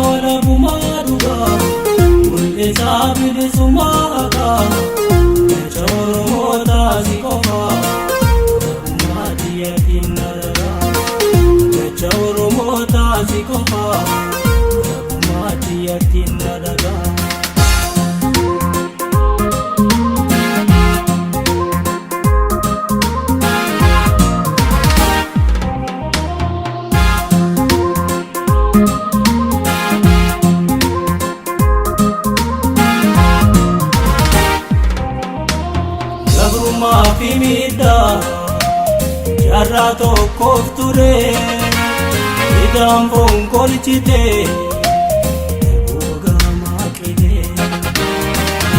wala bumaduga mul'isa bilisummaadha jecha Oromoota si qofa bumaatiyatiin nadaga jecha Oromoota si qofa bumaatiyatiin nadaga. Mafimida jarrato kofture idam fonkolchite boga makide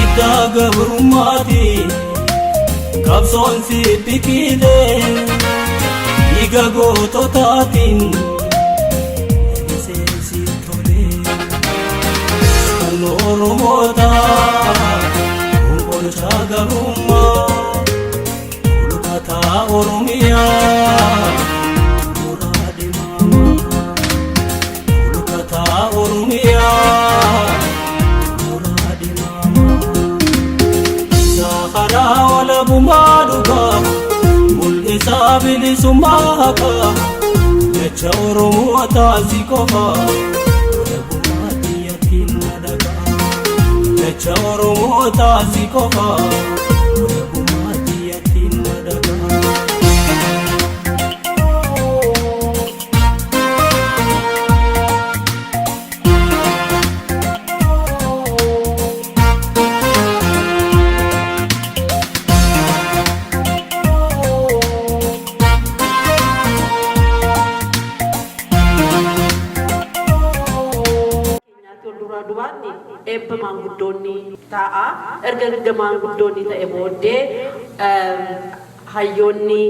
ida gabrumati kabson si pikide iga gototatin sensi tole Oromota ongolcha gabrumma Oromia muradi mama ulukata Oromia muradi mama Sahara wala bumaduga mul'isa bilisummaadha jecha Oromoota si qofa bumaatiyatiin nadaga jecha Oromoota si qofa Ebba manguddonni ta'a erga manguddonni ta'e booddee hayyoonni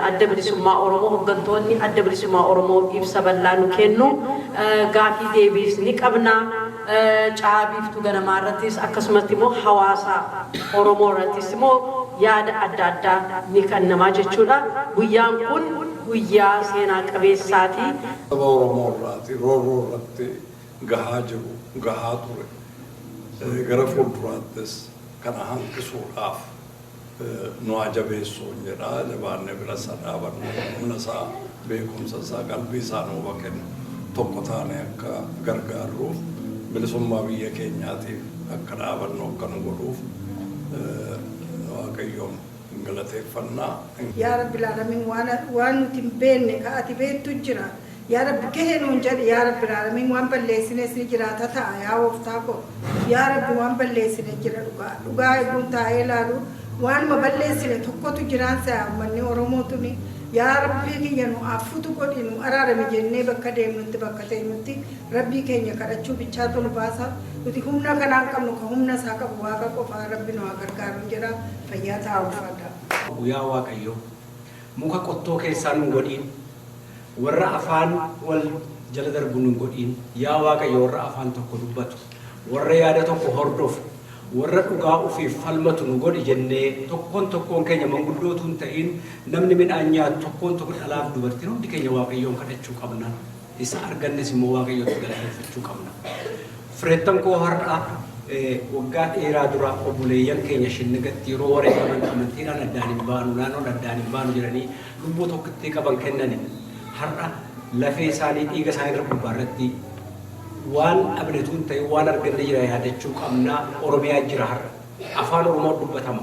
adda bilisummaa Oromoo hoggantoonni adda bilisummaa Oromoo ibsa bal'aa nu kennu gaafii deebiis ni qabna caabiiftu ganamaa irrattis akkasumas immoo hawaasa Oromoo irrattis immoo yaada adda addaa ni kennamaa jechuudha. Guyyaan kun guyyaa seenaa qabeessaati. Oromoo irraati roorroo irratti gahaa jiru gahaa ture. Gara fuulduraattis kana hanqisuudhaaf nu ajabeessuun jedha jabaanne bira isaa dhaabannu humna isaa beekumsa isaa qalbii isaa nuuf kennu tokko taane akka gargaarruuf bilisummaa biyya keenyaatiif akka dhaabannu akka nu godhuuf waaqayyoon galateeffannaa. Yaa Rabbil Aalamiin waan nuti hin beekne ka ati beektu jira. Ya Rabbi kehenuun jedhe yaa Rabbi Aalamiin waan balleessines ni jiraata ta'a yaa Gooftaa koo yaa Rabbi waan balleessine jira dhugaa eeguun taa'ee ilaalu waanuma balleessine tokkotu jiraan sa'a uummanni Oromootuni yaa Rabbi kiyya nu affutu godhi nu araarame jennee bakka deemnutti bakka teenyutti Rabbii keenya kadhachuu bichaatu nu baasa nuti humna kanaan qabnu ka humna isaa qabu Waaqa qofaa Rabbi nu haa gargaaru jedha fayyaa ta'a ulfaadha. Guyyaa Waaqayyoo muka qottoo keessaa nu godhiin warra afaan wal jala darbu nu godhiin yaa Waaqayyo warra afaan tokko dubbatu warra yaada tokko hordofu warra dhugaa ofiif falmatu nu godhi jennee tokkoon keenya manguddootu hin ta'in namni midhaan nyaatu tokkoon dhalaaf dubartiin hundi keenya Waaqayyoon kadhachuu qabna isa argannes immoo Waaqayyootti galateeffachuu qabna. Fireettan koo har'a waggaa dheeraa dura obboleeyyan keenya shinnigatti yeroo wareegaman amantiidhaan addaan hin baanu naannoon addaan hin baanu jedhanii lubbuu tokkotti qaban kennani. Har'a lafee isaanii dhiiga isaanii irra gubbaarratti waan abdatuun ta'e waan arganne jira yaadachuu qabna. Oromiyaa jira har'a afaan Oromoo dubbatama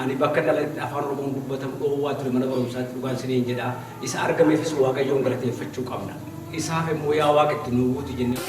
ani bakka dhalatti afaan Oromoo dubbatamu dhoowwaa ture mana barumsaatti dhugaan siniin jedha isa argameefis Waaqayyoon galateeffachuu qabna isaaf immoo yaa Waaqatti nu guutu jennee.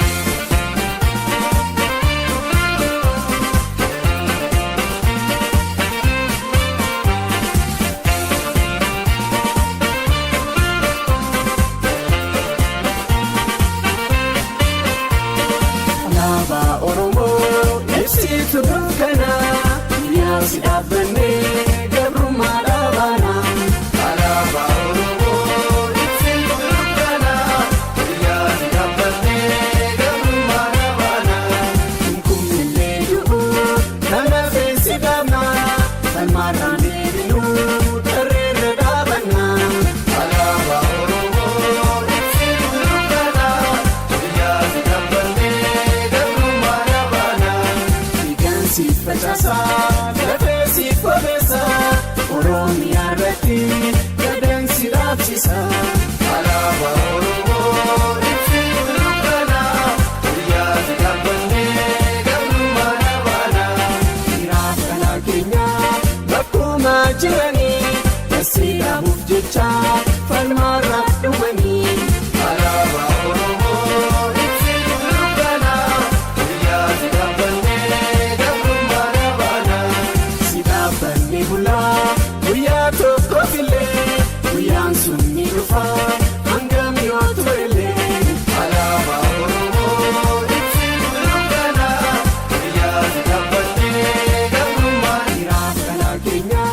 facasa gafesi kobesa Oromiyaa irratti gadansi dhaabsisa alaabaa Oromoo ibsi dukkana guyyaa gabbannee gabrummaa dhabaana dhiiraaf dhalaa keenya bakkuma jiranii dasii dhaabuuf jecha falmaarraaf dhumanii alaabaa Oromoo ibsi dukkana guyyaa gabbannee gabrummaa dhabaana si dhaabbanni bulaa guyyaa tokko filee guyyaan sun ni dhufa hangam yoo turellee alaabaa Oromoo ibsi dukkana guyyaa gabbannee gabrummaa dhiiraaf dhalaa keenya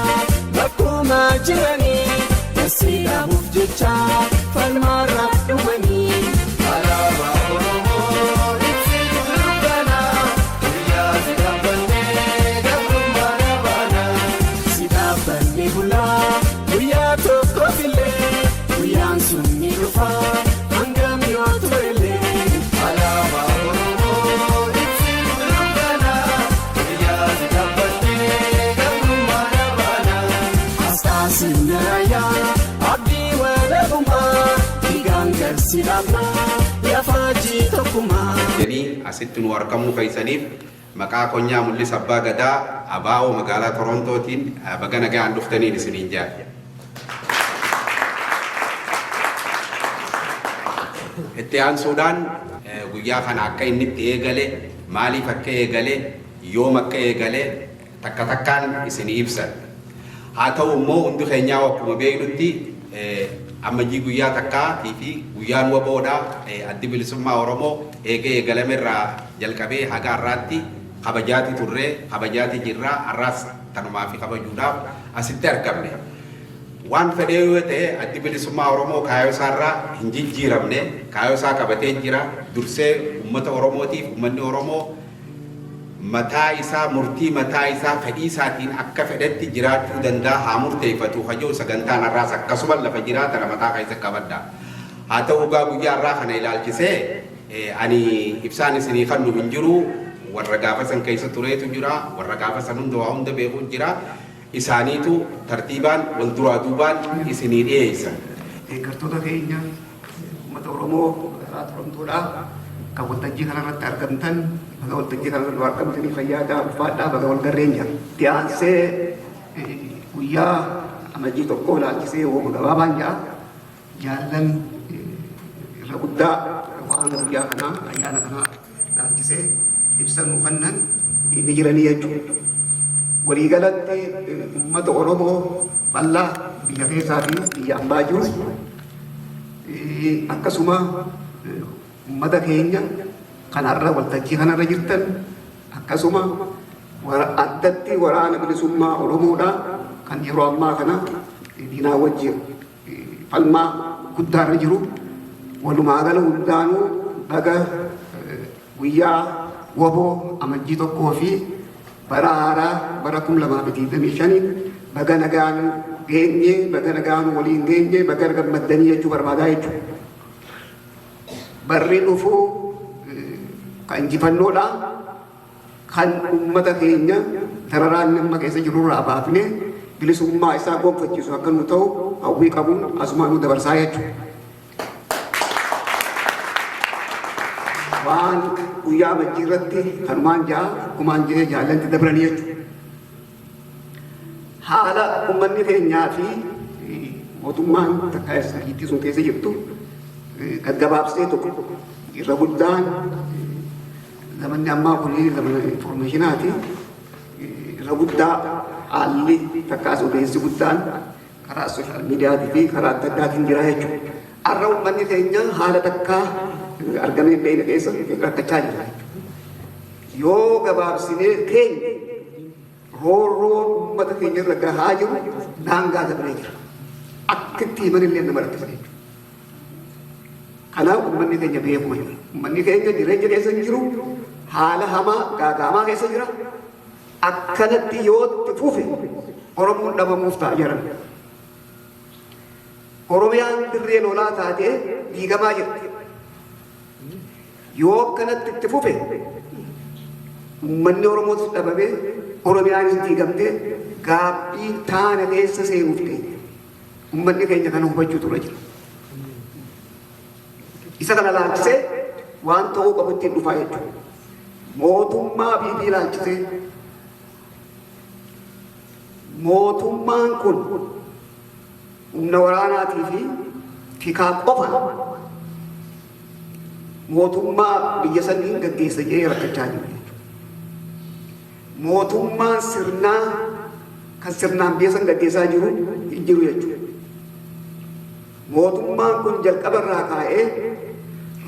bakkuma jiranii dasii dhaabuuf jecha falmaarraaf dhumanii alaabaa Oromoo ibsi dukkana guyyaa gabbannee gabrummaa dhabaana si dhaabbanni bulaa guyyaa tokko filee guyyaan sun ni dhufa hangam yoo turellee alaabaa Oromoo ibsi dukkana guyyaa gabbannee gabrummaa dhabaana asxaa sindarayyaa abdii walabummaa dhiigaan garsi dhaabnaa lafaajii tokkummaa jedhanii asitti nu argamuu keessaniif maqaa konyaa mul'isa abbaa gadaa abaa'oo magaalaa Torontootiin baga nagaan dhuftaniin isiniin jaalladha. Itti aansuudhaan guyyaa kana akka inni itti eegale maaliif akka eegale yoom akka eegale takka takkaan isinii ibsan. Haa ta'u immoo hundi keenyaa akkuma beeknutti ammajii guyyaa takkaatii fi guyyaan waboodhaa addi bilisummaa Oromoo eegee eegalamerraa jalqabee haga har'aatti kabajaati turree kabajaati jirraa har'aas tanumaa fi kabajuudhaaf asitti argamne. Waan fedhee yoo ta'e addi bilisummaa Oromoo kaayoo isaarraa hin jijjiiramne kaayoo isaa qabatee jira dursee uummata Oromootiif uummanni Oromoo mataa isaa murtii mataa isaa fedhii isaatiin akka fedhetti jiraachuu danda'a haa murteeffatu hajoo sagantaan har'aas akkasuma lafa jiraatan mataa keessa qabadda. Haa ta'u egaa guyyaa har'aa kana ilaalchisee ani ibsaan isinii kan nu hin jiru warra gaafa san keessa tureetu jira warra gaafa san hunda beekuun jira isaaniitu tartiibaan wal duraa duubaan isinii dhiyeessan. Deeggartoota keenya uummata Oromoo irraa Torontoodhaa kan waltajjii kanarratti argamtan baga waltajjii kanarratti argamtanii fayyaa ulfaadhaa baga wal garreenya. Itti aansee guyyaa amajjii tokko ilaalchisee wooma gabaabaan ja'a jaallan irra guddaa waan guyyaa kanaa ayyaana kanaa ilaalchisee ibsa nuu kennan ni jiranii jechuudha. Waliigalatti uummata Oromoo bal'aa biyya keessaa fi biyya ambaa jiru akkasuma uummata keenya kanarra waltajjii kanarra jirtan akkasuma addatti waraana bilisummaa Oromoodhaa kan yeroo ammaa kana diinaa wajjin falmaa guddaarra jiru walumaa gala hundaanuu baga guyyaa waboo amajjii tokkoo fi bara haaraa bara 2025 baga nagaan geenye baga nagaan waliin geenye baga gammaddanii jechuu barbaadaa jechuudha. Barri dhufuu kan injifannoodha kan uummata keenya dararaan nama keessa jirurraa baafnee bilisummaa isaa gonfachiisu akka nu ta'u hawwii qabuun asumaan nu dabarsaa jechuudha. Waan guyyaa amajjii irratti kanumaan ja'a akkumaan jedhee jaallanti dabranii jechuudha. Haala uummanni keenyaa fi mootummaan takka itti sun keessa jirtu gaggabaabsee tokko irra guddaan zamanni ammaa kun zamana informaashinaati irra guddaa haalli takkaas odeessi guddaan karaa sooshaal miidiyaatii fi karaa adda addaatiin jira jechuudha. Har'a uummanni keenya haala takkaa argamee beena keessa rakkachaa jira. Yoo gabaabsinee keenya roorroo uummata keenya irra gahaa jiru daangaa dabree jira. Akka itti himanillee nama rakkisa jechuudha. Kanaaf uummanni keenya beekuma jira. Uummanni keenya jireenya keessa jiru haala hamaa gaagaamaa keessa jira. Akkanatti yoo itti fufe Oromoon dhabamuuf ta'a jiran. Oromiyaan dirree lolaa taatee diigamaa jirti. Yoo akkanatti itti fufe uummanni Oromootis dhabamee Oromiyaanis diigamtee gaabbii taana keessa seenuuf ta'e uummanni keenya kana hubachuu tura jira. Isa kana laalchisee waan ta'uu qabu ittiin dhufaa jechuudha. Mootummaa fi laalchisee mootummaan kun humna waraanaatii fi tikaa qofa mootummaa biyya saniin gaggeessa jedhee rakkachaa jiru. Mootummaan sirnaa kan sirnaan biyya san gaggeessaa jiru hin jiru jechuudha. Mootummaan kun jalqaba irraa kaa'ee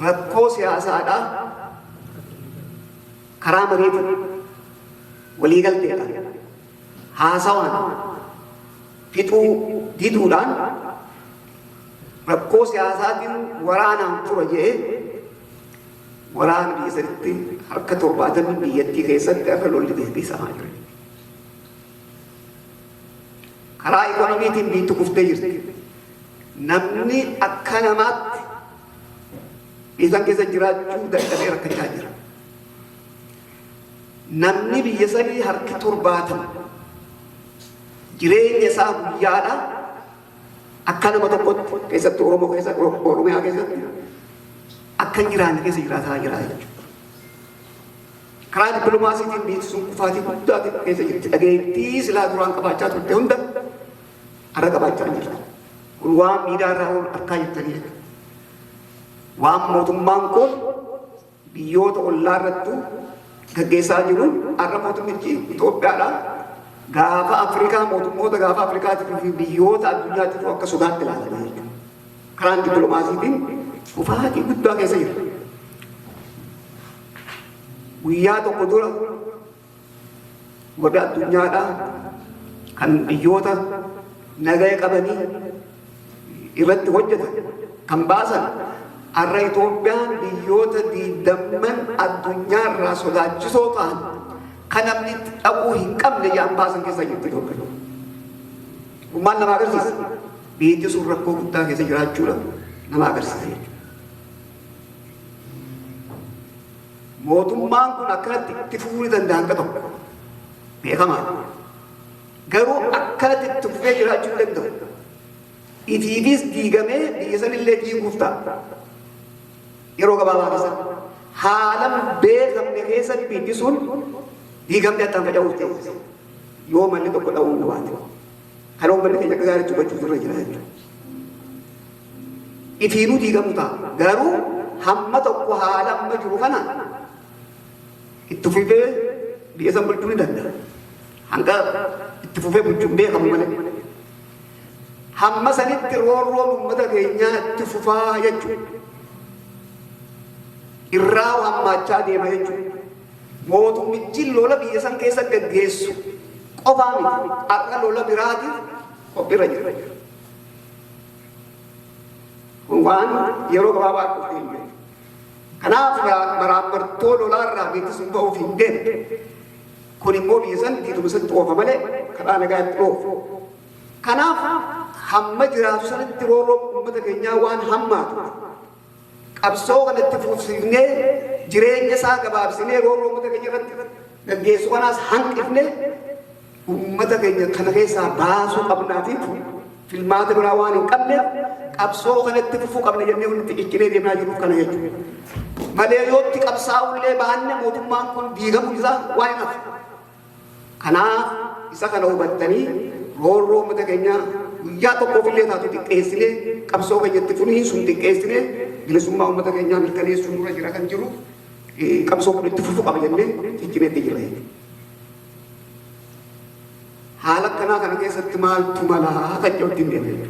rakkoo siyaasaadhaa karaa mariitiin waliigalteedhaan haasawaan fixuu diduudhaan rakkoo siyaasaatiin waraanaan fura jedhee waraana biyya sanitti harka 70 biyyattii keessatti akka lolli deebisamaa jira. Karaa ikonomiitiin biyyi kuftee jirti. Namni akka namaatti biyya keessa jiraachuu dadhabee rakkachaa jira. Namni biyya sanii harki 70 jireenya isaa guyyaadhaa akka nama tokkotti keessatti Oromiyaa keessatti akka hin jiraanne keessa jiraataa jira jechuudha. Karaa dippiloomaasiitiin biyyi sun kufaatii guddaa keessa jirti. Dhageettii silaa duraan qabaachaa turte hunda har'a qabaachaa jirti. Kun waan miidhaa irraa harkaa jirtanii jechuudha. Waan mootummaan kun biyyoota ollaa irratti gaggeessaa jiru har'a mootummichi Itoophiyaadhaa gaafa Afrikaa mootummoota gaafa Afrikaatii fi biyyoota addunyaatiif akka sodaatti ilaalama jechuudha. Karaan dippiloomaasiitiin kufaatii guddaa keessa jira. Guyyaa tokko dura warra addunyaadhaa kan biyyoota nagaya qabanii irratti hojjetan kan baasan har'a Itoophiyaan biyyoota 20 addunyaa irraa sodaachisoo ta'an kan namni dhaquu hin qabne jedhan baasan keessa jirti Itoophiyaan. Maal nama agarsiisa? Biyyi sun rakkoo guddaa keessa jiraachuudha nama agarsiisa jechuudha. Mootummaan kun akkanatti itti fufuu danda'an tokko beekamaa. Garuu akkanatti itti fufee jiraachuu hin danda'u. Ifiifis diigamee biyya sanillee diiguuf ta'a. Yeroo gabaabaa keessatti haala beekamne keessatti biyyi sun diigamtee attaan faca'uuf ta'e yoo malli tokko dha'uu hin dhawaate. Kan uummanni keenya akka gaariitti hubachuutu irra jira jechuudha. Ifiinuu diigamu ta'a. Garuu hamma tokko haala amma jiru kana itti fufee biyya san bulchuu ni danda'a. Hanga itti fufee bulchuun beekamu malee. Hamma sanitti roorroon uummata keenyaa itti fufaa jechuudha. Irraa hammaachaa deema jechuudha. Mootummichi lola biyya san keessa gaggeessu qofaa miti. Har'a lola biraatiif qophiirra jira. Kun waan yeroo gabaabaa dhufee hin beeku. Kanaaf maraamartoo lolaarraa beeksisuun ba'uuf hin deemne. Kun immoo biyya san diidumsatti oofa malee karaa nagaatti oofu. Kanaaf hamma jiraatu sanitti roorroon uummata keenyaa waan hammaatu. Qabsoo kanatti fufsiifnee jireenya isaa gabaabsinee roorroo uummata keenya irratti gaggeessu kanaas hanqifnee uummata keenya kana keessaa baasuu qabnaa fi filmaata biraa waan hin qabneef qabsoo kanatti fufuu qabna jennee wanti iccinee deemaa jiruuf kana jechuudha. Malee yootti qabsaa'ullee baanne mootummaan kun diigamuu isaa waan hin hafu. Kanaaf isa kana hubattanii roorroo uummata keenyaa guyyaa tokkoofillee taatu xiqqeessinee qabsoo keenyatti funii sun xiqqeessinee bilisummaa uummata keenyaa mirkaneessuun dura jira kan jiru qabsoo kun itti fufuu qaba jennee iccineetti jira. Haala akkanaa kana keessatti maaltu malaa kan jedhu ittiin deemee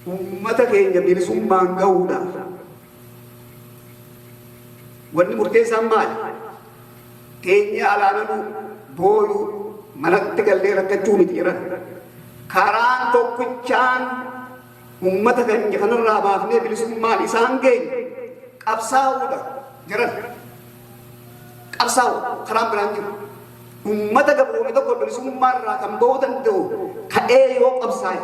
uummata keenya bilisummaan gahuudhaaf wanni murteessaan maali? Keenya alaananuu booyuu manatti gallee rakkachuu miti jedhan. Karaan tokkichaan uummata keenya kanarraa baafnee bilisummaan isaan geenye qabsaa'uudha jedhan. Qabsaa'u karaan biraan jiru. Uummata gabroome tokko bilisummaa irraa kan bahuu danda'u ka'ee yoo qabsaa'e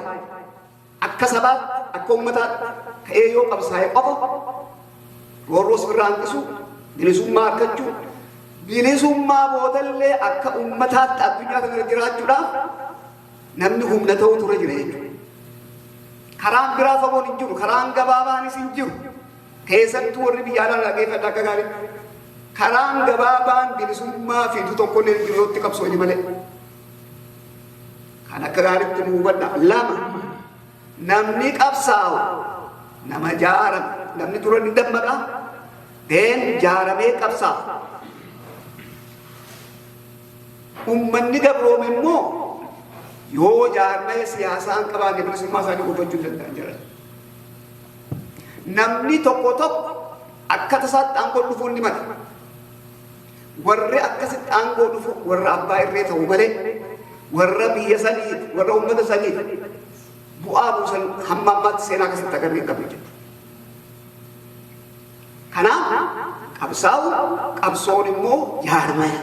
akka sabaatti akka uummataatti ka'ee yoo qabsaa'e qofa roorroo sirraa hanqisu bilisummaa argachuu bilisummaa boodallee akka ummataatti addunyaa kana jiraachuudhaaf namni humna ta'uu ture jira jechuudha. Karaan biraa fagoon hin jiru, karaan gabaabaanis hin jiru. Keessattuu warri biyyaadhaan dhageeffadha akka gaariitti. Karaan gabaabaan bilisummaa fidu tokkollee hin jirutti qabsooni malee. Kan akka gaariitti nu hubadha. Lama namni qabsaa'u nama jaarame namni dura ni dammaqa jaaramee qabsaa'a. Ummanni gabroome immoo yoo jaarmee siyaasaan qabaanne bilisummaa isaanii gobbachuu danda'an jiran. Namni tokko akka tasaatti aangoo dhufuu ni mala. Warri akkasitti aangoo dhufu warra abbaa irree ta'u malee warra biyya saniif warra ummata saniif bu'aa buusan hamma ammaatti seenaa akkasitti agarree hin qabne jechuudha. Kanaaf qabsoon immoo jaarmaya.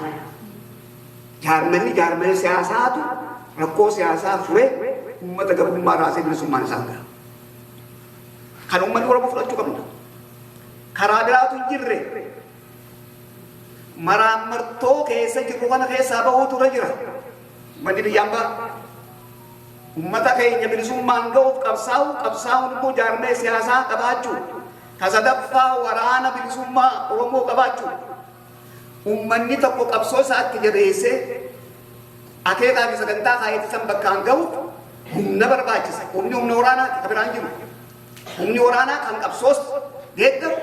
Jaarmanni siyaasaatu rakkoo siyaasaa furee ummata gabrummaa raasee bilisummaan isaan gaha. Kan uummanni Oromoo fudhachuu qabna. Karaa biraatu hin jirre maraamartoo keessa jirru kana keessaa bahuutu irra jira. Uummanni biyyaan ba'a. Uummata keenya bilisummaan ga'uuf qabsaa'uun immoo jaarmee siyaasaa qabaachuu. Kasadaffaa waraana bilisummaa Oromoo qabaachuu. Uummanni tokko qabsoo isaatti jabeessee akeekaa fi sagantaa kaayyatti san bakkaan ga'u humna barbaachisa. Humna waraanaati kan biraan jiru. Humni waraanaa kan qabsoos deeggaru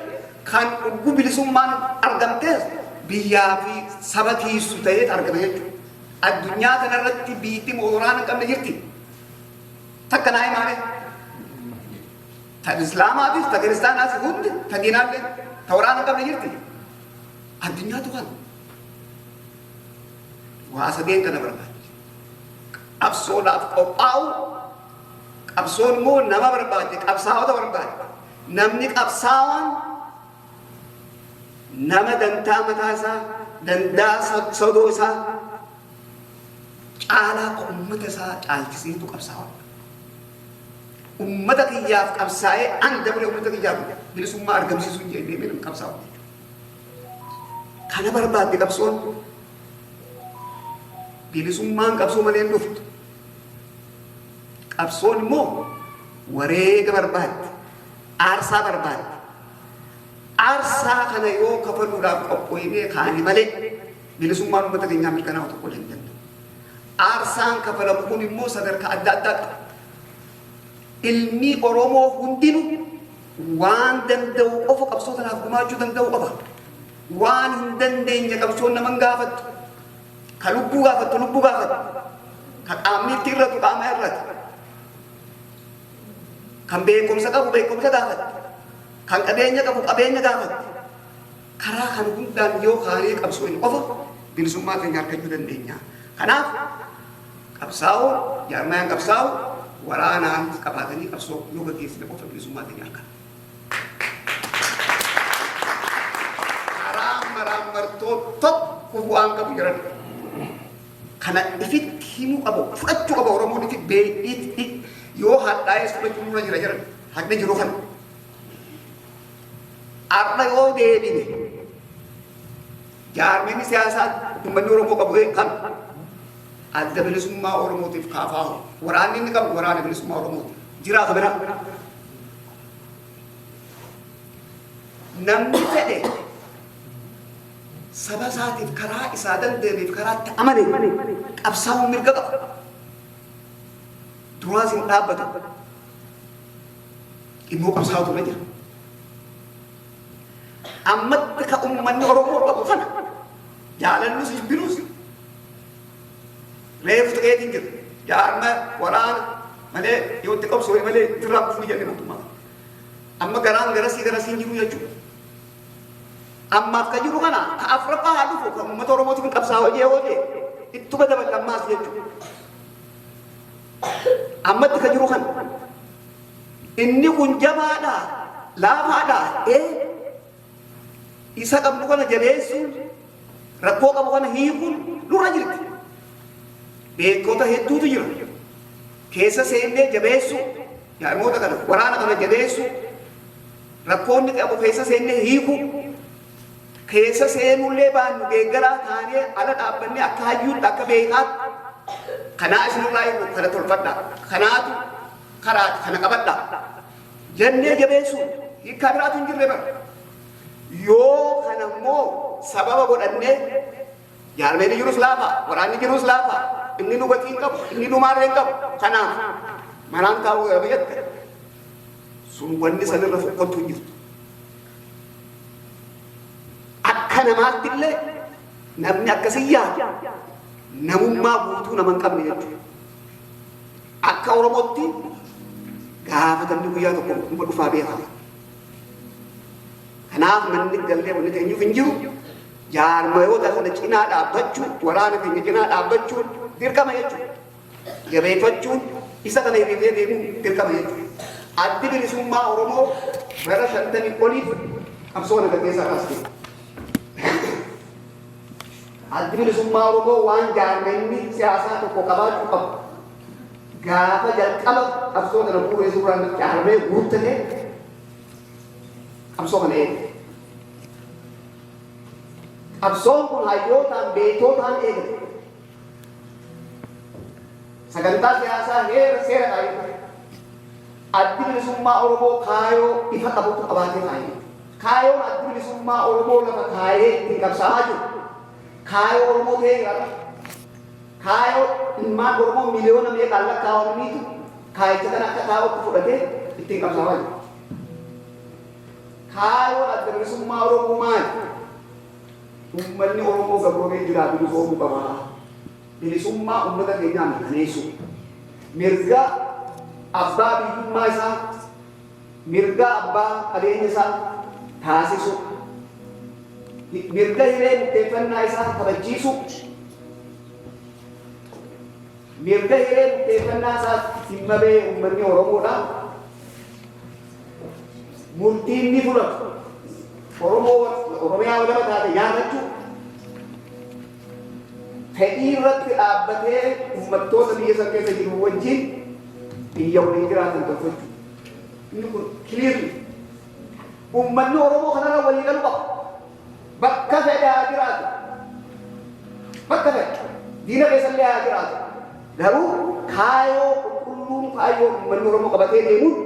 kan dhuguu bilisummaan argamtees biyyaa fi saba tiisu ta'ee argame jechuudha. Addunyaa kanarratti biyyi waraana hin qabne jirti. Takka naa himaale. Tan Islaamaafis, tan Kiristaanaafis hundi tan diinaallee tan waraana hin qabne jirti. Addunyaatu kan waa sadeen kana barbaachisa. Qabsoodhaaf qophaa'u qabsoon immoo nama barbaade qabsaa'ota barbaade. Namni qabsaa'aan nama dantaa mataa isaa dandaa sodoo isaa caalaa ummata isaa caalchisiitu qabsaa'aa. Ummata kiyyaaf qabsaa'ee an dabale ummata kiyyaaf bilisummaa argamsiisuu hin jedhee qabsaa'u. Kana barbaadde qabsoon bilisummaan qabsoo malee hin dhuftu. Qabsoon immoo wareega barbaadde, aarsaa barbaadde. Aarsaa kana yoo kafaluudhaaf qophoofnee kaane malee bilisummaan uummata keenyaa mirkanaa'u tokko hin danda'u. Aarsaan kafalamu kun immoo sadarkaa adda addaa qaba. Ilmi Oromoo hundinuu waan danda'u qofa qabsoo kanaaf gumaachuu danda'u qaba. Waan hin dandeenye qabsoon nama hin gaafattu. Ka lubbuu gaafattu lubbuu gaafattu. Ka qaamni itti irratu qaama irratu. Kan beekumsa qabu beekumsa gaafatu. Kan qabeenya qabu qabeenya gaafatu. Karaa kan hundaan yoo kaanee qabsoon qofa bilisummaa keenya argachuu dandeenya. Kanaaf qabsaa'uu jaarmayaan qabsaa'u waraanaan qabaatanii qabsoo yoo gaggeessine qofa bilisummaa keenya argata. Maraamartoo tokko bu'aan qabu jiran kana ifitti himuu qabu fudhachuu qabu Oromoon itti beekitti yoo hadhaa'es fudhachuu nurra jira jiran haqni jiru kana arra yoo deebine jaarmeenni siyaasaa uummanni Oromoo qabu kan adda bilisummaa Oromootiif kaafaa waraanni inni qabu waraana bilisummaa Oromooti jiraata bira namni fedhe saba isaatiif karaa isaa dandeenyeef karaatti amane qabsaa'uu mirga qaba. Duraas hin dhaabbatu. Immoo qabsaa'utu irra jira. Ammatti ka uummanni Oromoo qabu kana jaalallus hin biluus. Reefu ta'eetiin jiru. Jaarma waraana malee yoo itti qabsoo malee irraa kufuu jennee mootummaa. Amma garaan garasii hin jiru jechuudha. Ammaaf ka jiru kana ka Afrikaa haa dhufu kan uummata Oromootiin qabsaa hojii ittuma dabalammaas jechuudha. Ammatti ka jiru kana inni kun jabaadha laafaadha isa qabnu kana jabeessuun rakkoo qabu kana hiikuun nurra jirti. Beekota hedduutu jira. Keessa seennee jabeessuu jaarmoota kana waraana kana jabeessuu rakkoonni qabu keessa seennee hiikuu keessa seenullee baannu deeggaraa taanee ala dhaabbannee akka hayyuun akka beekaatti kanaa isinirraa himu kana tolfadhaa kanaatu karaati kana qabadhaa jennee jabeessuun hiikkaa biraatu hin jirre bara yoo kana immoo sababa godhannee jaarmeen jirus laafaa waraanni jirus laafaa inni nu gatii hin qabu inni nu maarree hin qabu kanaaf maraan taa'uu gara biyyatte sun wanni sanirra fokkottu hin jirtu akka namaatti illee namni akkasii yaadu namummaa guutuu nama hin qabne jechuudha akka Oromootti gaafatamni guyyaa tokko dhuma dhufaa beekama kanaaf manni gallee wanni teenyuuf hin jiru jaarmayoota kana cinaa dhaabbachuu waraana keenya cinaa dhaabbachuun dirqama jechuudha jabeeffachuun isa kana hiriiree deemuun dirqama jechuudha addi bilisummaa Oromoo bara 50 oliif qabsoo na gaggeessaa taasise addi bilisummaa Oromoo waan jaarmenni siyaasaa tokko qabaachuu qabu gaafa jalqaba qabsoo kana bu'ee suuraan jaarmee guuttate qabsoo kana eege qabsoon kun hayyootaan beektootaan eegate sagantaa siyaasaa heera seera qaayee addi bilisummaa Oromoo kaayoo ifa qabutu qabaatee kaayee kaayoon addi bilisummaa Oromoo lafa kaayee ittiin qabsaa'aa jiru kaayoo Oromoo ta'ee jira kaayoo ilmaan Oromoo miliyoona meeqaan lakkaa'amaniitu kaayicha kana akka kaayootti fudhatee ittiin qabsaa'aa jiru kaayoo adda bilisummaa Oromoo maali ummanni Oromoo gabroomee jira bilisoomuu qaba bilisummaa ummata keenyaa mirkaneessu mirga abbaa biyyummaa isaa mirga abbaa qabeenya isaa taasisu mirga hiree murteeffannaa isaa kabachiisu mirga hiree murteeffannaa isaa dhimma ba'ee ummanni Oromoodha murtiin ni fudhatu Oromiyaa walaba taate yaadachuu fedhii irratti dhaabbatee ummattoota biyya san keessa jiru wajjin biyya waliin jiraatan tolfachuu inni kun kiliirri ummanni Oromoo kanarra walii galu qaba bakka fedhe haa jiraatu bakka fedhe diina keessallee haa jiraatu garuu kaayoo qulqulluun kaayoo ummanni Oromoo qabatee deemuun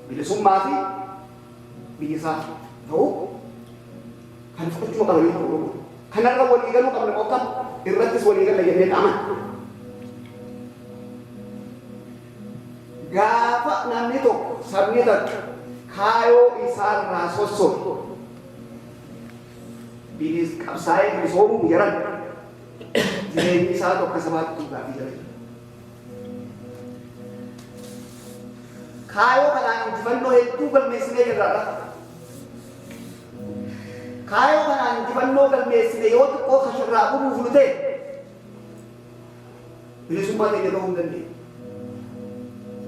bilisummaa fi biyya isaa ta'uu kan fudhachuu qabanii ta'uu kanarra walii galuu qabna qofa irrattis walii galla jennee dhaaman gaafa namni tokko sabni tokko kaayoo isaarraa sossobu bilis qabsaa'ee bilisoomuu jaran jireenyi isaa tokko sabaatti gaafii jira kaayoo kanaan injifannoo hedduu galmeessinee jirraadha kaayoo kanaan injifannoo galmeessine yoo xiqqoo kasharraa buruuf nu ta'e bilisummaa keenya ta'uu hin dandeenye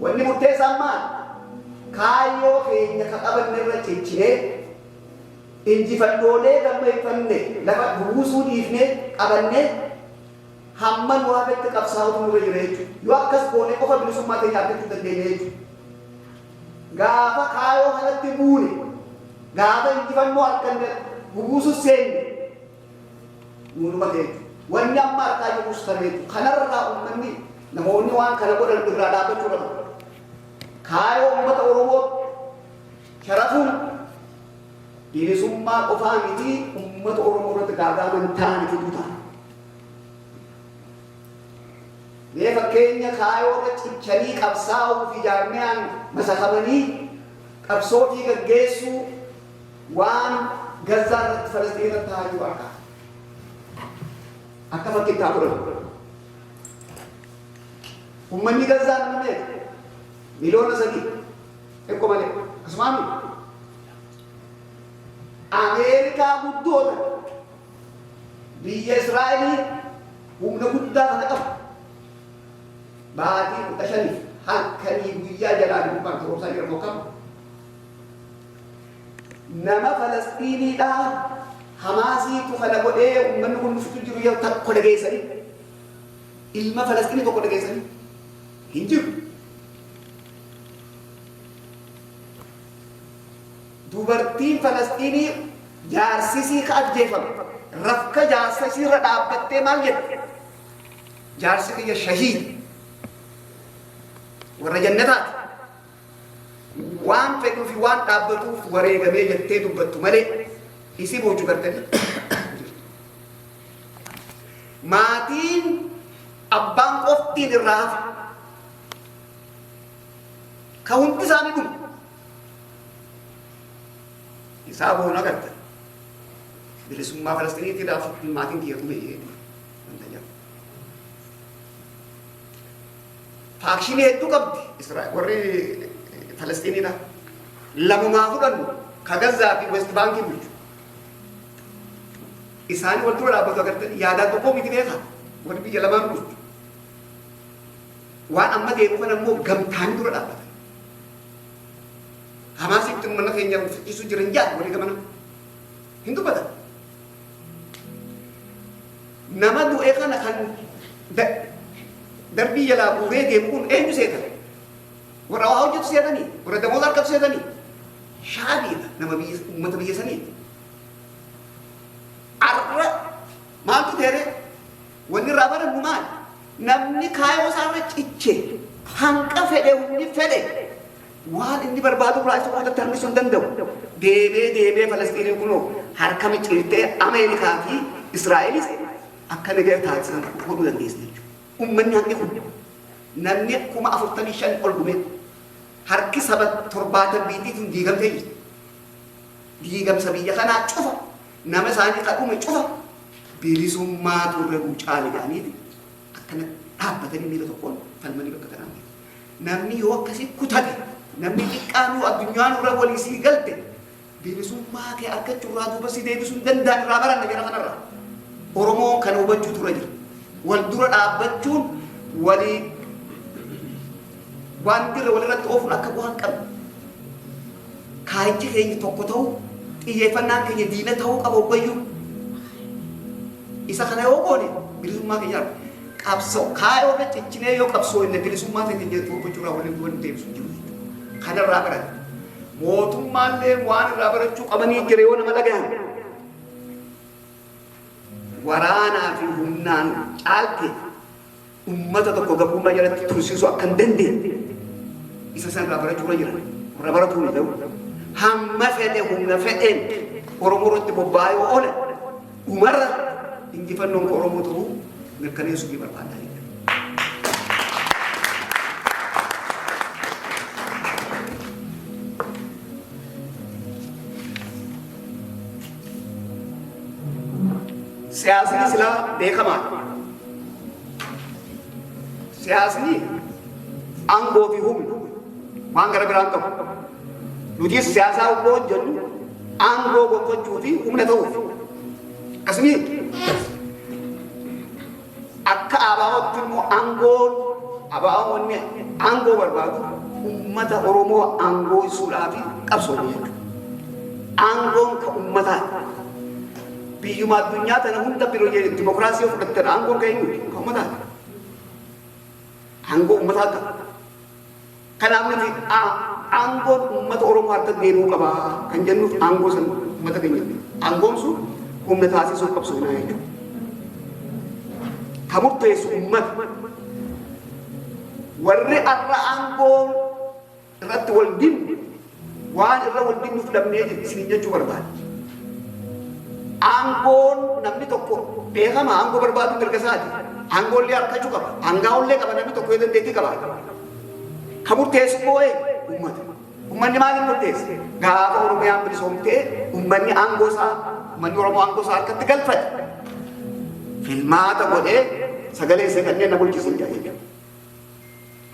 wanni murteessaan maal kaayoo keenya ka qabanne irra cicciree injifannoolee galmeeffanne lafa buusuu dhiifnee qabannee hamma nu hafetti qabsaa'utu nurra jira jechuudha yoo akkas goone qofa bilisummaa keenya argachuu dandeenya jechuudha gaafa kaayoo kanatti buune gaafa injifannoo arganne buusu seenne nuunuma ta'e wanni amma argaa jirus tareetu kanarraa uummanni namoonni waan kana godhan irraa dhaabbachuu qabu kaayoo uummata Oromoo sharafuun bilisummaa qofaa miti uummata Oromoo irratti gaagaaman ta'an fiduu ta'a. Mee fakkeenya kaayoo irra cichanii qabsaa'uu fi jaarmiyaan masakamanii qabsootii gaggeessuu waan Gazaa irratti Falastiin irratti ta'aa jiru akka fakkiitti haa fudhatu. Uummanni Gazaa nama meeqa? Miliyoona 3 xiqqoo malee akkasumaan Ameerikaa guddoota biyya Israa'elii humna guddaa kana qabu baatii 15 halkanii guyyaa jalaa dubbaan toroosaa jira moo qabu nama Falastiiniidhaa Hamaasiitu kana godhee uummanni kun dhuftu jiru yoo tokko dhageessanii ilma Falastiin tokko dhageessanii hin jiru. Dubartiin Falastiinii jaarsisii ka ajjeefame rafka jaarsa isiirra dhaabbattee maal jedhe jaarsi kiyya shahiid warra jannataati waan fedhuu fi waan dhaabbatuuf wareegamee jettee dubbattu malee isii boojuu gartanii maatiin abbaan qoftiin irraa hafe ka hundi isaanii dhume isaa boona gartan bilisummaa Falastiniitiidhaaf maatiin kiyya dhume faakshinii hedduu qabdi Israa'el warri Falastiniidha lamumaa fudhannu ka Gazaa fi West Baankii bulchu isaanii wal dura dhaabbatu agartanii yaadaan tokkoo miti beekaa warri biyya lamaan bulchu waan amma deemu kan ammoo gamtaanii dura dhaabbatan Hamaasitti mana keenya isu jiran jaal warri gamana hin dubbatan nama du'ee kana kan darbii jalaa buuree deemu kun eenyu seetan warra waa hojjetu seetanii warra damoota harkatu seetanii shaabiidha nama uummata biyya sanii arra maaltu teere wanni irraa barannu maali namni kaayoo isaarra cicce hanqa fedhe humni fedhe waan inni barbaadu biraa isa qoodatti harmisuu hin danda'u deemee Falastiniin kunoo harka micciirtee Ameerikaa fi Israa'elis akka nagaa taasisan godhuu dandeessi jechuudha. Uummanni hanqi kun namni 45,000 ol gume harki 70 diigamtee jirti. Diigamsa biyya kanaa cufa nama isaanii qabume cufa bilisummaatu irra guucaale gaaniiti akkana dhaabbatanii miila tokkoon falmanii bakka kanaan namni yoo akkasii kutate namni xiqqaanuu addunyaan irra walii sii galte bilisummaa kee argachuu irraa duuba si deebisuu hin danda'an irraa baranna gara kanarraa Oromoo kana hubachuu tura jira wal dura dhaabbachuun walii waan dirra walirratti oofuun akka bu'aan qabu kaayichi keenya tokko ta'uu xiyyeeffannaan keenya diina ta'uu qaba obbayyuu isa kana yoo goone bilisummaa keenya qabsoo kaayoo ciccinee yoo qabsoo inni bilisummaa keenya hubachuu irraa waliin deebisuu jiru kanarraa baran mootummaallee waan irraa barachuu qabanii jira yoo nama dhagahan waraanaa fi humnaan caalte ummata tokko gabrummaa jalatti tursiisuu akka hin dandeenye isa san irraa barachuu irra jira irra baratuu ni ta'u hamma fedhe humna fedheen Oromoo irratti bobba'aa yoo oole dhumarra injifannoon Oromoo ta'uu mirkaneessuu ni barbaada. Siyaasni silaa beekamaa siyaasni aangoo fi humna waan gara biraan qabu nuti siyaasaa obboo hojjennu aangoo gonfachuu fi humna ta'uuf akkasumii akka abaa'ootti immoo abaa'oonni aangoo barbaadu ummata Oromoo aangoo isuudhaa fi qabsoodha jechuudha. Aangoon ka ummataa biyyuma addunyaa tana hunda biroo dimokiraasii of fudhattan aangoon ka'e inni kan ummataa aangoo ummataa qaba. Kanaaf nuti aangoon ummata Oromoo harkatti deebi'uu qaba kan jennuuf aangoo san ummata keenya aangoon sun humna taasisuu qabsoodha jechuudha. Ka murteessu ummata warri arra aangoo irratti wal dinnu waan irra wal dinnuuf dhabnee isin jechuu barbaada. Aangoon namni tokko beekama aangoo barbaadu mirga isaati. Aangoollee harkachuu qaba. Aangaa'ollee qaba namni tokko yoo dandeettii qaba. Ka murteessu immoo ummata. Ummanni maaliin murteesse? Gaafa Oromiyaan bilisoomtee ummanni aangoo isaa ummanni Oromoo aangoo isaa harkatti galfate. Filmaata godhee sagalee isaa kanneen na bulchisan jechuudha.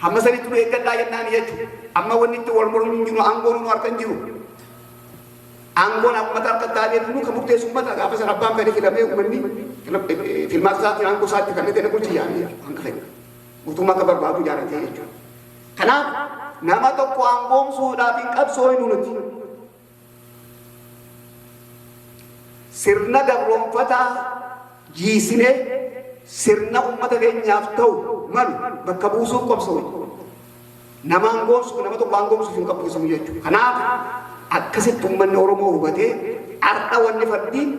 Hamma sanitti nu eeggadhaa jennaan jechuudha. Amma wanni itti wal mormuun jiru aangoon nu harka hin jiru. Aangoon ummata harka taa'ee jiru kan murteessu ummata gaafa sana abbaan fedhe filamee ummanni filmaata isaatiin aangoo isaatti kan inni bulchi yaa'anii hanga fe'e. Mootummaa akka barbaadu jaalatee jechuudha. Kanaaf nama tokko aangoomsuudhaaf hin qabsoo hin nuti. Sirna gabroonfataa jiisinee sirna ummata keenyaaf ta'u malu bakka buusuuf qabsoo. Nama aangoomsu nama tokko aangoomsuuf hin qabsiisamu jechuudha. Kanaaf akkasitti uummanni Oromoo hubatee Arda wanni fardiin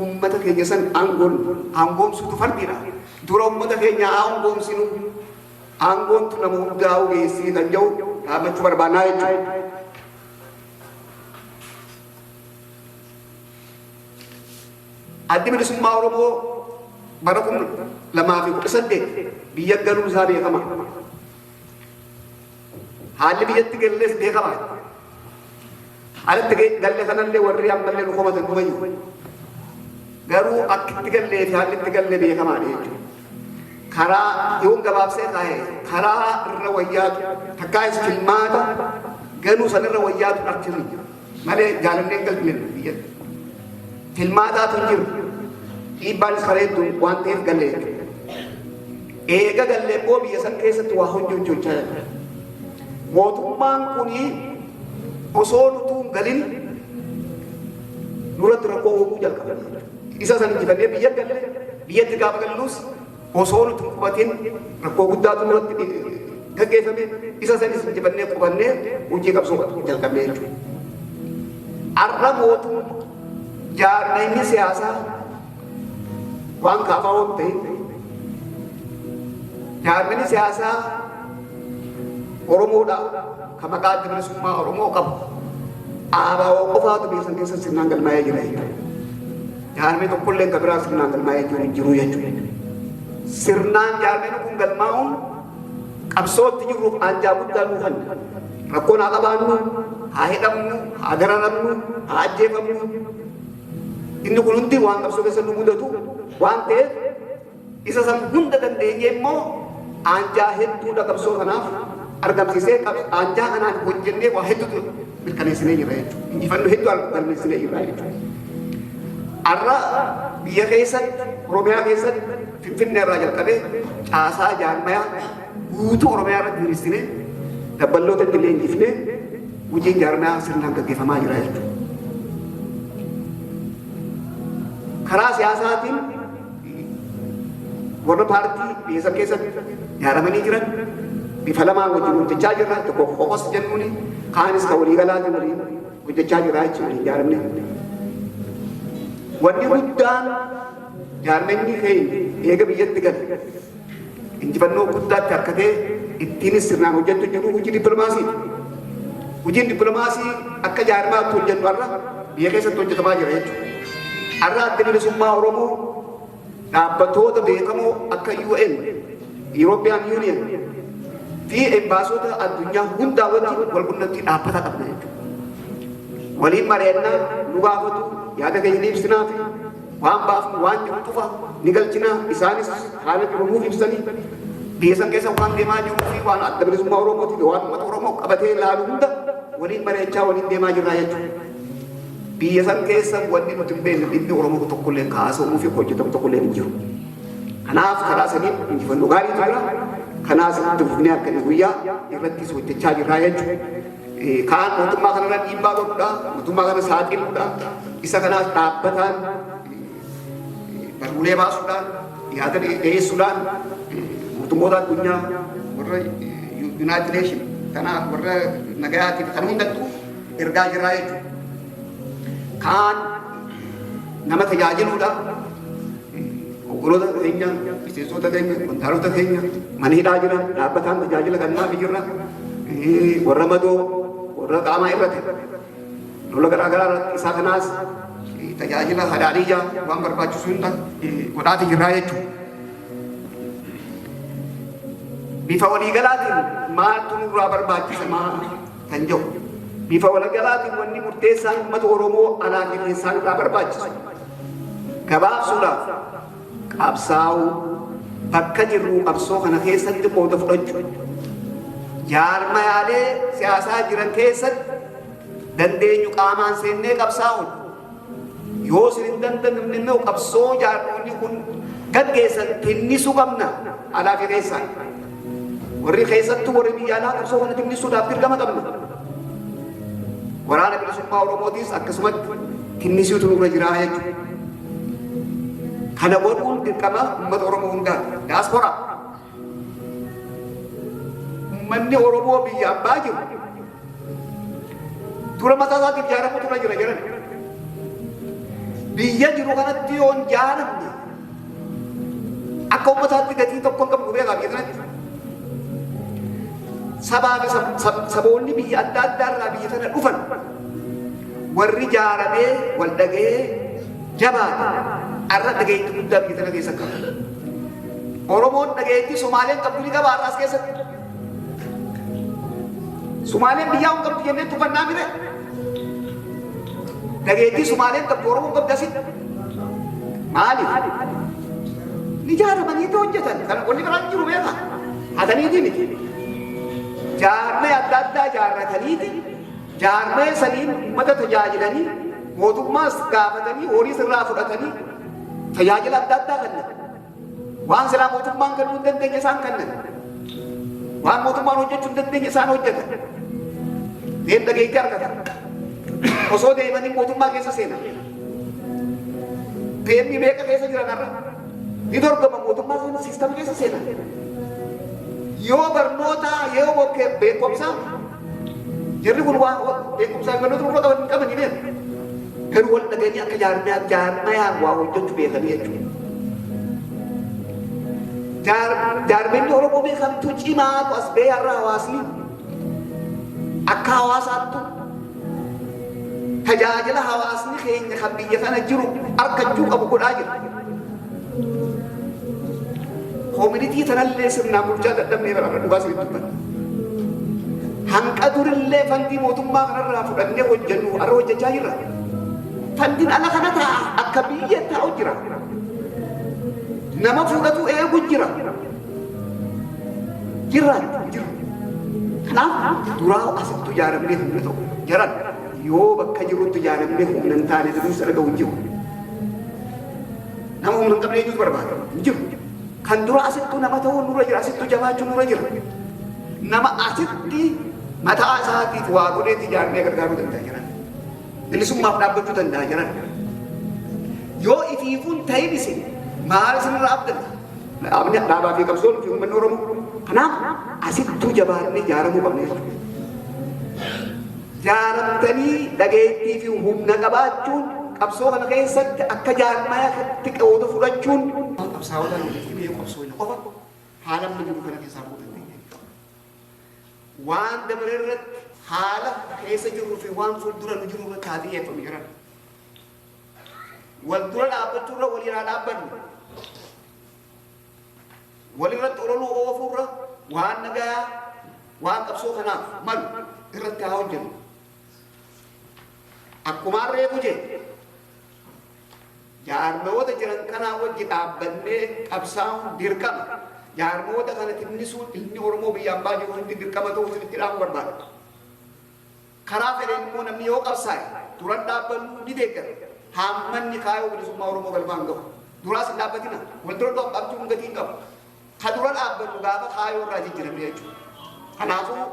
ummata keenya san aangoomsutu fardiidha. Dura ummata keenya aangoomsinu aangoontu nama hundaa ogeessii kan jiru dhaabachuu barbaannaa jechuudha. Addi bilisummaa Oromoo bara 2018 biyya galuun isaa beekama. Haalli biyyatti gallees beekama. Alatti galle kanallee warri ammallee nu komatan dhumayyuu. Garuu akkitti gallee fi haalli itti galle beekamaadha jechuudha. Karaa yoon gabaabsee taa'e karaa irra wayyaatu takkaayis filmaata ganuu sanirra wayyaatu arginu malee jaalanneen galmeen biyyatti. Filmaataatu hin jiru. Dhiibbaanis bareeddu waan ta'eef gallee jechuudha. Eega gallee boo biyya san keessatti waa hojjechaa jira. Mootummaan kunii osoo nutuu hin galin nuratti rakkoo uumuu jalqaban. Isa san injifannee biyya galle biyyatti gaafa gallus osoo nuti hin qubatin rakkoo guddaatu nuratti gaggeeffame. Isa sanis injifannee qubannee hojii qabsoo jalqabnee jechuudha. Arra mootummaa jaarmayni siyaasaa waan kaafaa waan ta'e jaarmayni siyaasaa Oromoodha kan maqaa adda bilisummaa Oromoo qabu ABO qofaatu biyya san keessa sirnaan galmaa'ee jira jechuudha. Jaarmee tokkollee kan biraa sirnaan galmaa'ee jiru jechuudha. Sirnaan jaarmeen kun galmaa'uun qabsootti jirruuf anjaa guddaa nuuf kenna. Rakkoon haa qabaannu, haa hidhamnu, haa dararamnu, haa ajjeefamnu. Inni kun hundi waan qabsoo keessa nu mudatu waan ta'eef isa san hunda dandeenye immoo anjaa hedduudha qabsoo kanaaf argamsiisee anjaa kanaan hojjennee waa hedduutu mirkaneessinee jira jechuudha. Injifannoo hedduu galmeessinee jira jechuudha. Arra biyya keessatti Oromiyaa keessatti Finfinnee irraa jalqabee caasaa jaarmayaa guutuu Oromiyaa irratti diriirsinee dabballoota illee injifnee hojiin jaarmayaa sirnaan gaggeeffamaa jira jechuudha. Karaa siyaasaatiin warra paartii biyya san keessatti ijaaramanii jiran bifa lamaan wajjin hojjechaa jirra. Tokko qofas jennuuni kaanis kan waliigalaatiin waliin hojjechaa jirra jechuudha ijaaramne. Wanni guddaan jaarmenni keenya eega biyyatti gale injifannoo guddaatti harkatee ittiinis sirnaan hojjechuu jiru hojii dippiloomaasiiti. Hojiin dippiloomaasii akka jaarmaatti hojjennu har'a biyya keessatti hojjetamaa jira jechuudha. Har'a adda bilisummaa Oromoo dhaabbattoota beekamoo akka UN, European Union fi embaasota addunyaa hundaa wajjin wal qunnamtii dhaabbata qabna jechuudha. Waliin mari'annaa nu gaafatu yaada keenya ni ibsinaa fi waan baafnu waan jiru tufa ni galchinaa. Isaanis haala jiruuf ibsanii biyya san keessa waan deemaa jiruu fi waan adda bilisummaa Oromootiif waan uummata Oromoo qabatee ilaalu hunda waliin mari'achaa waliin deemaa jirra jechuudha. Biyya san keessa wanni nuti hin beekne dhimmi Oromoo tokkollee kaasa'uu fi hojjetamu tokkollee hin jiru. Kanaaf karaa saniin injifannoo gaariitu jira. Kanaaf itti fufnee akka guyyaa irrattis hojjechaa jirra jechuudha. Kaan mootummaa kanarra dhiibbaa godhuudha, mootummaa kana saaxiluudha. Isa kanaaf dhaabbataan baruulee baasuudhaan, yaada dhiyeessuudhaan mootummoota addunyaa warra Yuunaayitid Neeshin kanaaf warra nagayaatiif kan hundattuu ergaa jirra jechuudha. Kaan nama tajaajiluudhaan obboloota keenya, miseensota keenya, wantaalota keenya mana hidhaa jiran dhaabbataan tajaajila kennaa fi jirra. Warra madoo warra qaamaa irratti lola garaagaraa irratti isaa kanaas tajaajila hadaadiyyaa waan barbaachisu hunda godhaati jirraa jechuudha. Bifa waliigalaatiin maaltu nurraa barbaachisa kan jedhu bifa waliigalaatiin wanni murteessaan uummata Oromoo alaa keessaan irraa barbaachisu gabaabsuudhaaf qabsaa'uu bakka jirru qabsoo kana keessatti qooda fudhachuu jaarmayaalee siyaasaa jiran keessatti dandeenyu qaamaan seennee qabsaa'uun yoo isin hin dandeenye immoo qabsoo jaarmoonni kun gaggeessan tinnisuu qabna alaa fi keessaan warri keessattuu warri biyya alaa qabsoo kana tinnisuudhaaf dirqama qabna. Waraana bilisummaa Oromootiis akkasumatti tinnisuutu nurra jiraa jechuudha. Kana godhuun dirqama uummata Oromoo hundaa diyaasporaa. Uummanni Oromoo biyya abbaa jiru dura mataa isaatiif ijaaramutu irra jira jiran. biyya jiru kanatti yoon jaaramne akka ummataatti gatii tokko hin qabnu beekaa biyya kanatti. Saboonni biyya adda addaa irraa biyya kana dhufan warri jaaramee wal dhagee jabaata arra dhageetti guddaa biyya kana keessa qaba. Oromoon dhageetti Somaaleen qabdu ni qaba har'aas keessatti. Somaaleen biyyaa hin qabdu jennee tuffannaa mire. Dhageetti Somaaleen qabdu Oromoon qabdu asitti. Maaliif? Ni jaaramanii hojjetan kan wanni biraan jiru beekaa. Hataniitii miti. Jaarmee adda addaa jaarrataniiti. Jaarmee saniin uummata tajaajilanii mootummaas gaafatanii horii sirraa fudhatanii tajaajila adda addaa kennan. Waan silaa mootummaan kennuu hin dandeenye isaan kennan. Waan mootummaan hojjechuu hin dandeenye isaan hojjetan. Deem dhageetti argatan. Osoo deemanii mootummaa keessa seenan. Deemni beeka keessa jiran har'a. Ni dorgoma mootummaa seenan siistama keessa seenan. Yoo barnoota yoo beekumsa jirri kun waan beekumsaa barnoota nurra qaban hin qaban hidheera. Garuu wal dhaganii akka jaarmayaan waa hojjechuu beekanii jechuudha. Jaarmenni Oromoo beekamtu cimaatu as bee har'a hawaasni akka hawaasaattu tajaajila hawaasni keenya kan biyya kana jiru argachuu qabu godhaa jira. Koominitii tanallee sirnaan bulchaa dadhabnee bara dhugaa sirriitti dubbata. Hanqa durillee fandii mootummaa kanarraa fudhannee hojjennu har'a hojjechaa jirra. Fandiin ala kana ta'a akka biyya taa'u jira. Nama fuudhatu eegu jira. Jira. Kanaaf duraa asitti ijaaramnee humna ta'u jiran yoo bakka jirutti ijaaramnee humna hin taane duruusa dhaga'u hin jiru. Nama humna hin qabne eenyutu barbaada hin jiru. Kan dura asittu nama ta'uu nurra jira, asittu jabaachuu nurra jira. Nama asitti mataa isaatiif waa godheetti ijaarmee gargaaruu danda'a jiran. Bilisummaaf dhaabbachuu danda'a jiran. Yoo ifiifuun ta'in isin maal isinirraa abdata? Dhaabni dhaabaa fi qabsoon fi uummanni Oromoo. Kanaaf asittuu jabaannee ijaaramuu qabna jechuudha. Jaaramtanii dhageettii fi humna qabaachuun qabsoo kana keessatti akka jaarmayaatti qooda fudhachuun qabsaa'otaan walitti biyya qabsoo hin qofa haala amma jiru kana keessaa fuudhan dandeenya. Waan dabale irratti haala keessa jiruu fi waan fuuldura nu jiru irratti haa xiyyeeffamu jiran. Wal dura dhaabbachuu irra waliin haa dhaabbannu. Walirratti ololuu oofuu irra waan nagayaa waan qabsoo kanaaf malu irratti haa hojjennu. Akkuma reefu jedhe jaarmoota jiran kanaa wajji dhaabbannee qabsaa'uun dirqama. Jaarmoota kana tinnisuun ilmi Oromoo biyya ambaa jiru hundi dirqama ta'uu itti dhaabu barbaada. Karaa fedheen immoo namni yoo qabsaa'e duran dhaabbannu ni deeggara. Haammanni kaayoo bilisummaa Oromoo galmaan gahu. Duraas hin dhaabbatina. Wal dura dhaabbachuun gatii hin qabu. Ka dura dhaabbannu gaafa kaayoo irraa jijjiiramne jechuudha. Kanaafuu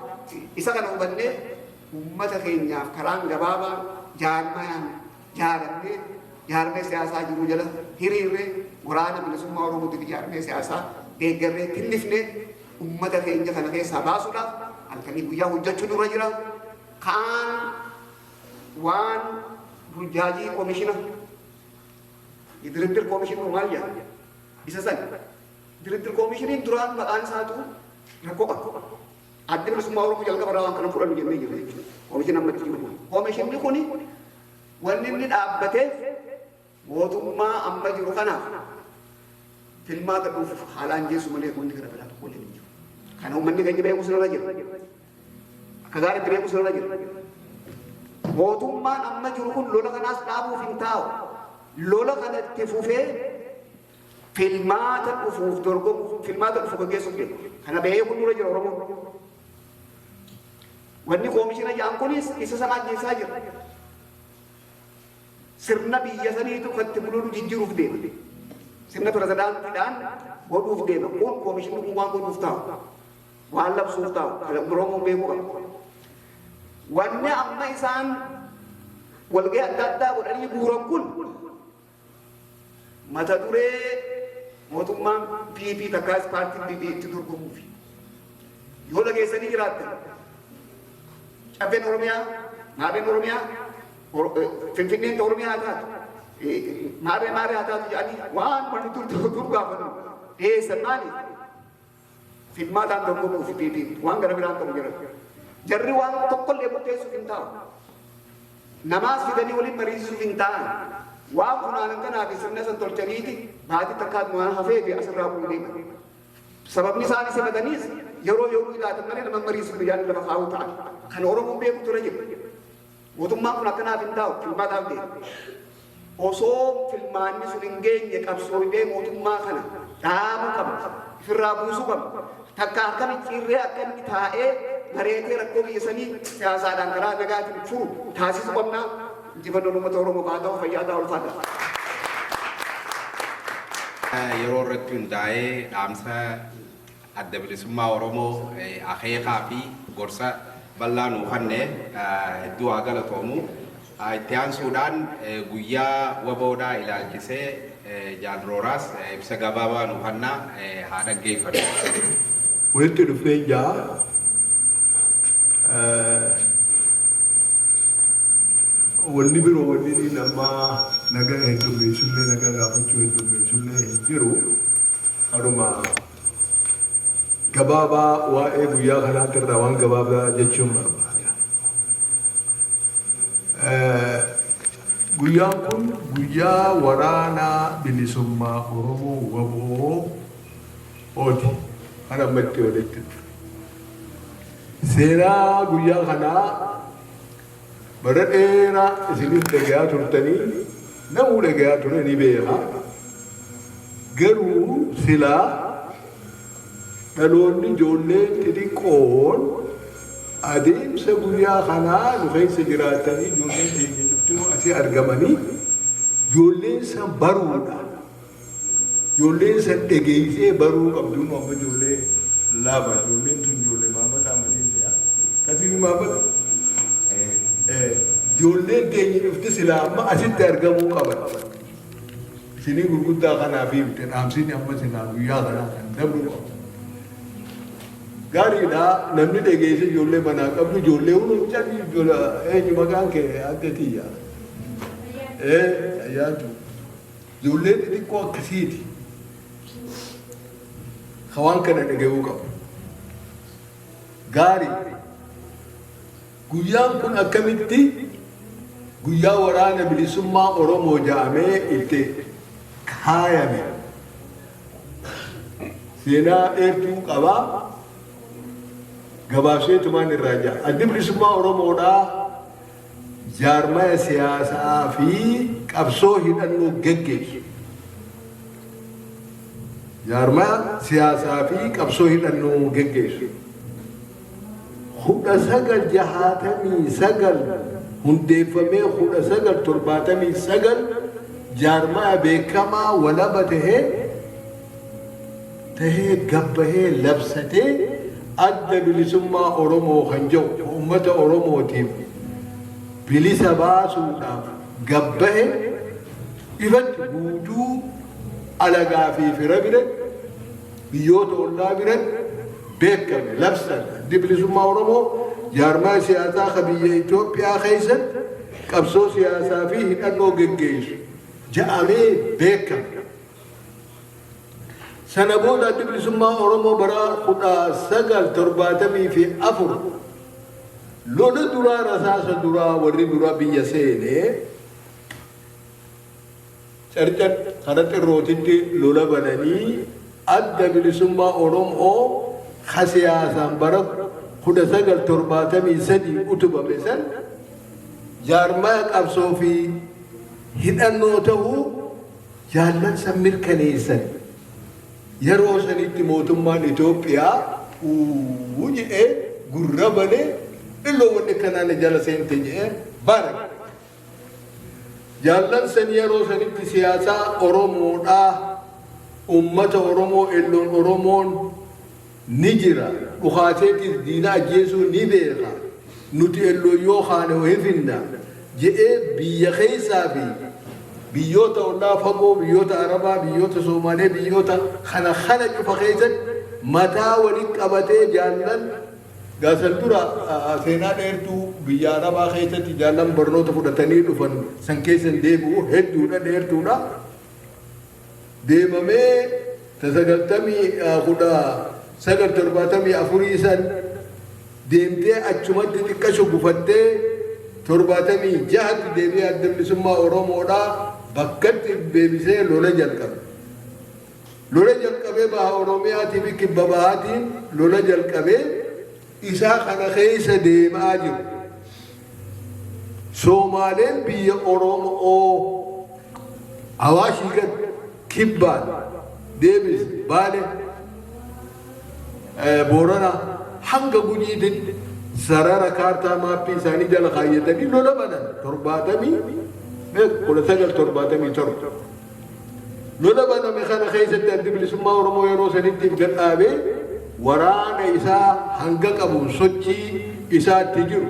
isa kana hubannee uummata keenyaaf karaan gabaabaa jaarmayaan jaaramnee jaarmee siyaasaa jiru jala hiriirree waraana bilisummaa Oromootiif jaarmee siyaasaa deeggarree tinnifnee uummata keenya kana keessaa baasuudhaaf halkanii guyyaa hojjechuu nurra jira. Kaan waan burjaajii koomishina direektar koomishinii maal jedha isa san direektar koomishiniin duraan maqaan isaatu rakkoo qaba. Adda bilisummaa Oromoo jalqaba irraa waan kana fudhannu jennee jirra jechuudha. Koomishinii ammatti jiru kun koomishinni kuni wanni inni dhaabbateef mootummaa amma jiru kanaaf filmaata dhufuuf haalaan jeessu malee wanni kana biraa tokko illee hin jiru. Kana uummanni keenya beeku sirra jira. Akka gaariitti beeku sirra jira. Mootummaan amma jiru kun lola kanaas dhaabuuf hin taa'u. Lola kanatti fufee filmaata dhufuuf dorgomuuf filmaata dhufu gaggeessuuf deema. Kana beekuun dura jira Oromoo. Wanni koomishina ja'an kunis isa sana ajjeesaa jira. Sirna biyya saniitu katti buluu jijjiiruuf deema. Sirna pirezidaantiidhaan godhuuf deema. Kun koomishinni kun waan godhuuf taa'u. Waan labsuuf taa'u. Oromoon beekuu qaba. Wanni amma isaan walgahii adda addaa godhanii buuran kun mata duree mootummaan PP takkaas paartiin PP itti dorgomuuf. Yoo dhageessanii jiraattan caffeen Oromiyaa, naabeen Oromiyaa, Finfinneen Oromiyaa taatu maaree haa taatu jedhanii waan wanni dur gaafatu dhiyeessan maali? Filmaataan dorgomuu fi waan gara biraan qabu jira. Jarri waan tokkollee murteessuuf hin taa'u. Namaas fidanii waliin mariisisuuf hin ta'an. Waan funaanan kanaa fi sirna san tolchaniiti maatii takkaat waan hafee fi asirraa fuudhee. Sababni isaan isa badaniis yeroo ilaatan malee nama mariisuuf biyyaan lafa kaa'uu ta'an. Kan Oromoon beeku ture jiru. Mootummaan kun akkanaaf hin taa'u filmaataaf deema. Osoo filmaanni sun hin geenye qabsoofnee mootummaa kana dhaabuu qaba. Ofirraa buusuu qaba. Takka akkami cirree akkanni taa'ee bareetee rakkoo biyya sanii siyaasaadhaan karaa nagaatiin furu taasisuu qabnaa. Injifannoon uummata Oromoo haa ta'u fayyaa ta'u ulfaata. Yeroo irratti hundaa'ee dhaamsa adda bilisummaa Oromoo akeekaa fi gorsa bal'aa nuu kennee hedduu haa galatoomu. Itti aansuudhaan guyyaa waboodhaa ilaalchisee Jaalrooraas ibsa gabaabaa nuu kennaa haa dhaggeeffannu. Walitti dhufeenya wanni biroo wanni namaa nagaa heddummeessullee nagaa gaafachuu heddummeessullee hin jiru. Haruma gabaabaa waa'ee guyyaa kanaatti irraa waan gabaabaa jechuun barbaada. Guyyaan kun guyyaa waraanaa bilisummaa Oromoo waboo ooti. Kan ammatti walitti dhufe. Seenaa guyyaa kanaa bara dheeraa isiniif dhagayaa turtanii namuu dhagayaa ture ni beeka. Garuu silaa dhaloonni ijoollee xixiqqoon adeemsa guyyaa kanaa nu keessa jiraatanii ijoolleen keenya cuftinuu asii argamanii ijoolleen san baruudha. Ijoolleen san dhageessee baruu qabduun amma ijoollee lama ijoolleen tun ijoollee maamata amaniin ta'aa. Kasiin maamata. Ijoolleen keenya dhufti silaa amma asitti argamuu qaban. Isinii gurguddaa kanaaf himte dhaamsiin amma sinaa guyyaa kanaa kan dabru qabu. Gaariidha namni dhageesse ijoollee manaa qabdu ijoollee hundi calli eenyu maqaan kee adda tiyya. Ayyaatu. Ijoollee xixiqqoo akkasiiti. Hawaan kana dhagahuu qabu. Gaarii. Guyyaan kun akkamitti guyyaa waraana bilisummaa Oromoo jedhamee itti kaayame. Seenaa dheertuu qabaa. Gabaabseetumaan irraa jira. Addi bilisummaa Oromoodhaa jaarmaya siyaasaa fi qabsoo hidhannoo geggeessu. Jaarmaya siyaasaa fi qabsoo hidhannoo geggeessu. 1969 hundeeffamee 1979 jaarmaya beekamaa walaba tahee gabbahee labsatee adda bilisummaa Oromoo kan jedhu uummata Oromootiif bilisa baasuudhaaf gabbahe ifatti guutuu alagaa fi fira biratti biyyoota ollaa biratti beekame labsan addi bilisummaa Oromoo jaarmaa siyaasaa kan biyya Itoophiyaa keessatti qabsoo siyaasaa fi hidhannoo geggeessu jedhamee beekame. Sana booda addi bilisummaa Oromoo bara 1974 lola duraa rasaasa duraa warri duraa biyya seenee carcar karaa xirrootitti lola bananii adda bilisummaa Oromoo ka siyaasaan bara 1973 utubame san jaarmaya qabsoo fi hidhannoo ta'uu jaallansa mirkaneessan. Yeroo sanitti mootummaan Itoophiyaa jedhee gurra banee illoo wanni kanaan jala seente jedhee bara. Jaallansan yeroo sanitti siyaasaa Oromoodhaa ummata Oromoo illoon Oromoon ni jira. Dhukaateetis diina ajjeesuu ni beeka. Nuti illoo yoo kaane hifinna jedhee biyya keessaa fi biyyoota ollaa fagoo, biyyoota Arabaa, biyyoota Soomaalee, biyyoota kana cufa keessatti mataa waliin qabatee jaallan gaasan dura seenaa dheertuu biyya arabaa keessatti jaallan barnoota fudhatanii dhufan san keessan deebi'u hedduudha dheertuudha. Deemamee tasagaltamii kudha sagal torbaatamii afurii san deemtee achumatti xiqqasho gufattee torbaatamii jahatti deebi'ee adda bilisummaa Oromoodhaa bakkatti deebisee lola jalqabe. Lola jalqabee baha Oromiyaatii fi kibba bahaatiin lola jalqabee isaa kana keessa deemaa jiru. Soomaaleen biyya Oromoo Awaashii gad kibbaan deebis baale Boorana hanga Gujiitti sarara kaartaa maappii isaanii jala kaayyatanii lola banan 1977 lola baname kana keessatti adda bilisummaa Oromoo yeroo sanittiif gadhaabee waraana isaa hanga qabu sochii isaatti jiru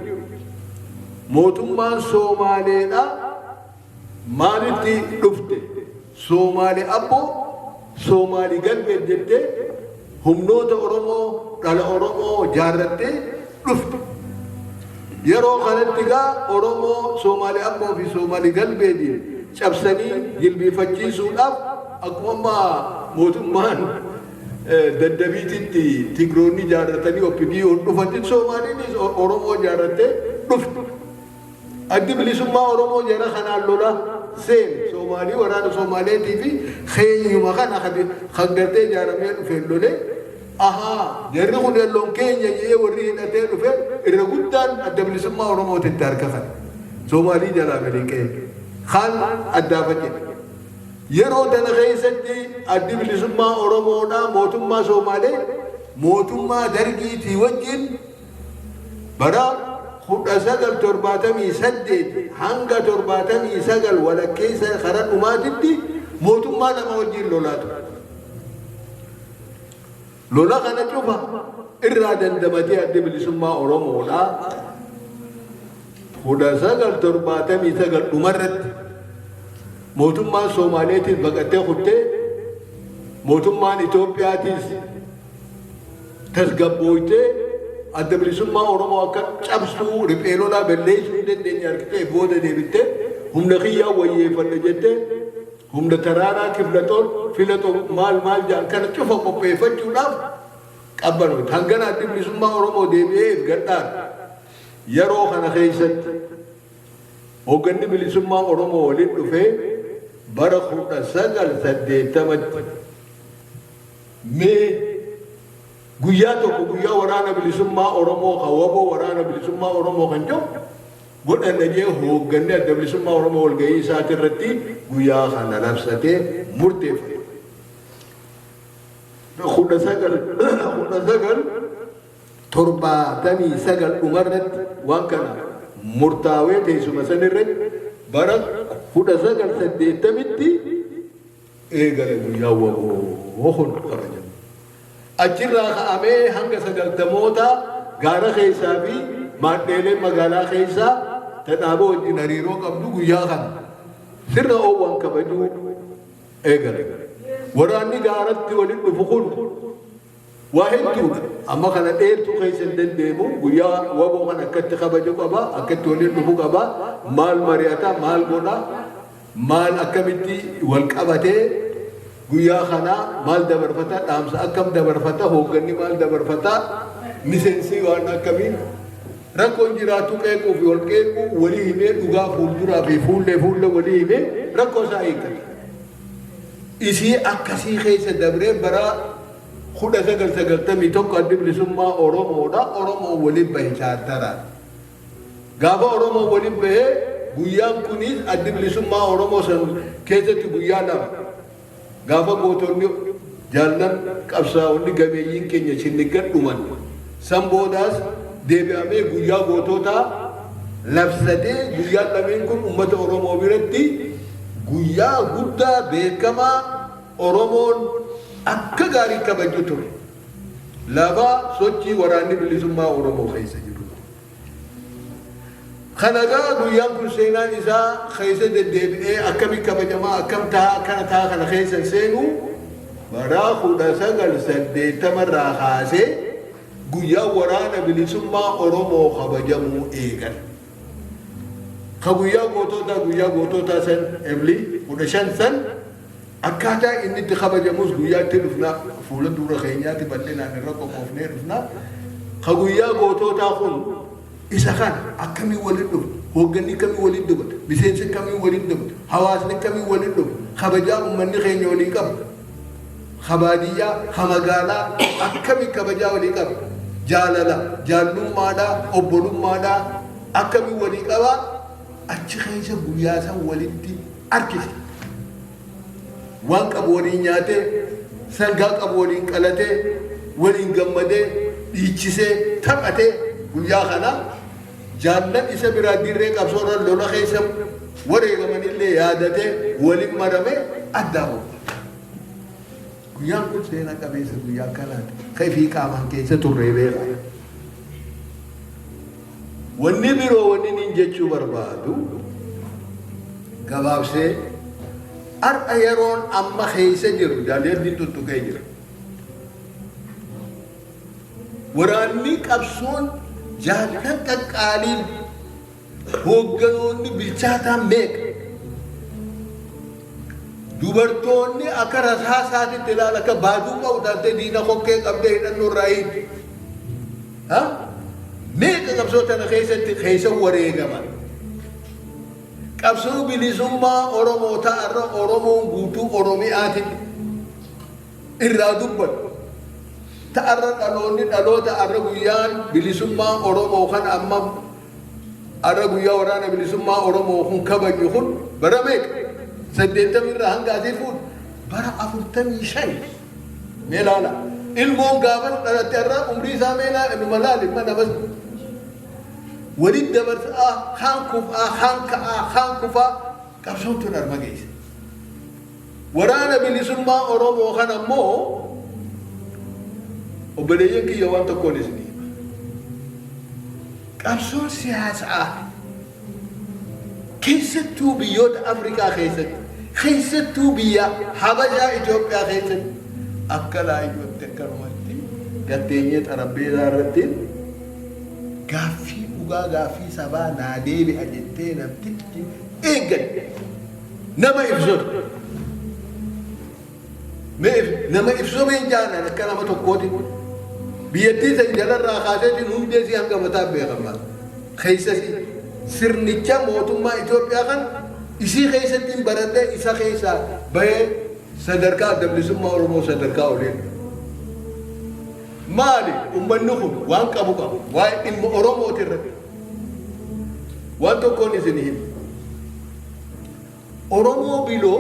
mootummaan Soomaaleedha maalitti dhufte Soomaalee abboo Soomaalii galbee jettee humnoota Oromoo dhala Oromoo jaarrattee dhufte yeroo kanatti gaa Oromoo Soomaalee abboo fi Soomaalii galbeetiin cabsanii jilbiifachiisuudhaaf akkuma mootummaan daddabiititti Tigroonni jaarratanii OPDO dhufatti Soomaaliinis Oromoo jaarrattee dhufte. Addi bilisummaa Oromoo jara kanaan lola seen Soomaalii waraana Soomaaleetii fi keenyuma kana kan gartee jaaramee dhufeen lolee ahaa jarri kun loon keenya jedhee warri hidhatee dhufe irra guddaan adda bilisummaa Oromootitti harkifatan Soomaalii jalaa gadi qe'e kan addaa faca'e. Yeroo dana keessatti addi bilisummaa Oromoodhaa mootummaa Soomaalee mootummaa dargiitii wajjin bara 1978 hanga 79 walakkeessa karaa dhumaatitti mootummaa nama wajjin lolaa ture. Lola kana cufa irraa dandamatee addi bilisummaa Oromoodhaa 1979 dhumarratti mootummaan Soomaaleetiif baqattee kuttee mootummaan Itoophiyaatiis tasgabbooytee adda bilisummaa Oromoo akka cabsuu riphee lolaa balleessuu hin dandeenye argitee booda deebittee humna kiyyaa wayyeeffadha jettee humna taraaraa kiblaxoon filaxoo maal jaan kana cufa qopheeffachuudhaaf qabbanooti. Hangana addi bilisummaa Oromoo deebi'ee gadhaan yeroo kana keessatti hoogganni bilisummaa Oromoo waliin dhufee bara 1980 mee guyyaa tokko guyyaa waraana bilisummaa Oromoo kan waboo waraana bilisummaa Oromoo kan jiru godhan dhagee hoogganni adda bilisummaa Oromoo walgahii isaati irratti guyyaa kana labsatee murteeffate. 1979 dhumarratti waan kana murtaawee teessuma sanirratti bara 1980tti eegale guyyaa waboo kun kabajamu. Achirraa ka'amee hanga 90moota gaara keessaa fi maadheelee magaalaa keessaa tadhaaboo wajjin hariiroo qabdu guyyaa kana sirna oowwan kabajuu eegale. Waraanni gaaratti waliin dhufu kun waa hedduudha. Amma kana dheertuu keessa hin dandeemu guyyaa waboo kan akkatti kabaju qaba, akkatti waliin dhufu qaba, maal mari'ata, maal godha, maal akkamitti wal qabatee guyyaa kana maal dabarfata, dhaamsa akkam dabarfata, hoogganni maal dabarfata, miseensi waan akkamiin rakkoon jiraatu qeequu fi wal qeequu walii himee dhugaa fuulduraa fi fuullee walii himee rakkoo isaa eeggata. Isii akkasii keessa dabree bara 1991 addi bilisummaa Oromoodha. Oromoo waliin bahe chaartaraan. Gaafa Oromoo waliin bahee guyyaan kunis addi bilisummaa Oromoo san keessatti guyyaa lama. Gaafa gootonni jaallan qabsaa'onni gameeyyiin keenya shinnigan dhuman. San boodaas deebi'amee guyyaa goototaa labsatee guyyaan lameen kun uummata Oromoo biratti guyyaa guddaa beekamaa Oromoon akka gaarii kabaju ture. Labaa sochii waraanni bilisummaa Oromoo keessa jiru. Kanagaa guyyaan kun seenaan isaa keessa deddeebi'ee akkamitti kabajamaa akkam ta'a akkana ta'a kana keessa seenu bara 1980 irraa kaasee guyyaa waraana bilisummaa Oromoo kabajamuu eegan. Ka guyyaa gootota san ebli 15 san akkaataa inni itti kabajamus guyyaatti dhufnaa fuula dura keenyaatti bal'inaan irra qophoofnee dhufnaa. Ka guyyaa goototaa kun isa kana akkamii waliin dhufu, hoogganni kamii waliin dhufu, miseensi kamii waliin dhufu, hawaasni kamii waliin dhufu, kabajaa uummanni keenya waliin qabu. Kabaadiyyaa, kamagaalaa akkamii kabajaa waliin qabu. Jaalala, jaallummaadhaa, obbolummaadhaa akkamii waliin qabaa. Achi keessa guyyaa san walitti harkise. Waan qabu waliin nyaatee, sangaa qabu waliin qalatee, waliin gammadee, dhiichisee, taphatee guyyaa kana jaallan isa biraa dirree qabsoodhaan lola keessa wareegamanillee yaadatee waliin maramee addaa ba'u. Guyyaan kun seenaa qabeessa guyyaa kanaati. Kayfii qaamaan keessa turree beeka. Wanni biroo wanni niin jechuu barbaadu gabaabsee har'a yeroon amma keessa jiru jaalalli tuttuqee jira. Waraanni qabsoon jaallan qaqqaaliin hoogganoonni bilchaataan meeqa? Dubartoonni akka rasaasaatitti ilaala akka baaduu qabu taatee diina kokkee qabdee hidhannoo irraa hiiti. Meeqa qabsoo tana keessatti keessa wareegaman. Qabsoo bilisummaa Oromoo ta'arra Oromoon guutuu Oromiyaati irraa dubbatu. Ta'arra dhaloonni dhaloota arra guyyaan bilisummaa Oromoo kan amma arra guyyaa waraana bilisummaa Oromoo kun kabaju kun bara meeqa? 80 irraa hanga asii fuudhu bara 45 meelaala ilmoon gaafa dhalate irraa umrii isaa meelaa inuma laali mana bas waliin dabarsaa haan kufaa haan ka'aa haan kufaa qabsoon tun arma geesse. Waraana bilisummaa Oromoo kan ammoo obboleeyyan kiyya waan tokkoon isinii qabsoon siyaasaa keessattuu biyyoota Afrikaa keessattuu biyya Habashaa Itoophiyaa keessatti akka laayyootti akkanumatti gatteenyee xarabbeesaa irratti gaaffii dhugaa gaaffii sabaa naa deebi'a jettee namtichi eeggadhe nama ibsotu. Nama ibsomeen jaalan akka nama tokkooti. Biyyattii san jalarraa kaaseetiin hundeesii hanga mataa beekamaa. Keessatti sirnicha mootummaa Itoophiyaa kan isii keessattiin baradhee isa keessaa bahee sadarkaa adda bilisummaa Oromoo sadarkaa oleen. Maali uummanni kun waan qabu waa'ee dhimma Oromooti irratti. Waan tokkoon isin himu. Oromoo biloo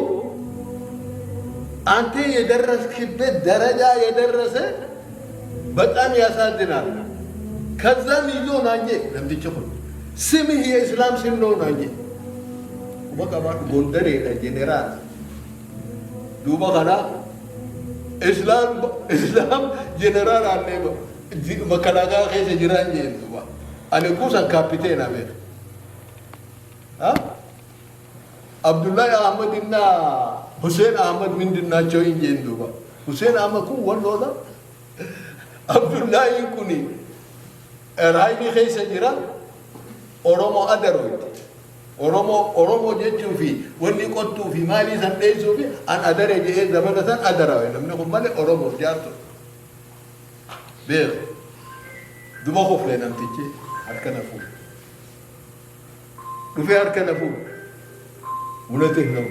አንተ የደረስክበት ደረጃ የደረሰ በጣም ያሳዝናል። ከዛም ይዞ ናኘ ለምትጭቁ ስምህ የእስላም ስም ነው ናኘ ወቀባ ጎንደር ጄኔራል ዱባ ካና እስላም ጄኔራል አለ መከላከያ ከሰ ጅራኝ ዱባ አለ ኩሳን ካፒቴን አሜር አብዱላህ አህመድና Hussein Ahmad ምንድናቸው እንጂ ዱባ Hussein Ahmad ኩን ወሎላ Abdullahi kuni raayni keessa jira Oromoo adarooti. Oromoo jechuu fi wanni qottuu fi maalii san dheessuu fi an adare jedhee zamana san adarawe namni kun malee Oromoo jaartu beeku duba koflee namtichi harka na fuudhu dhufee harka na fuudhu ulatee hin ta'u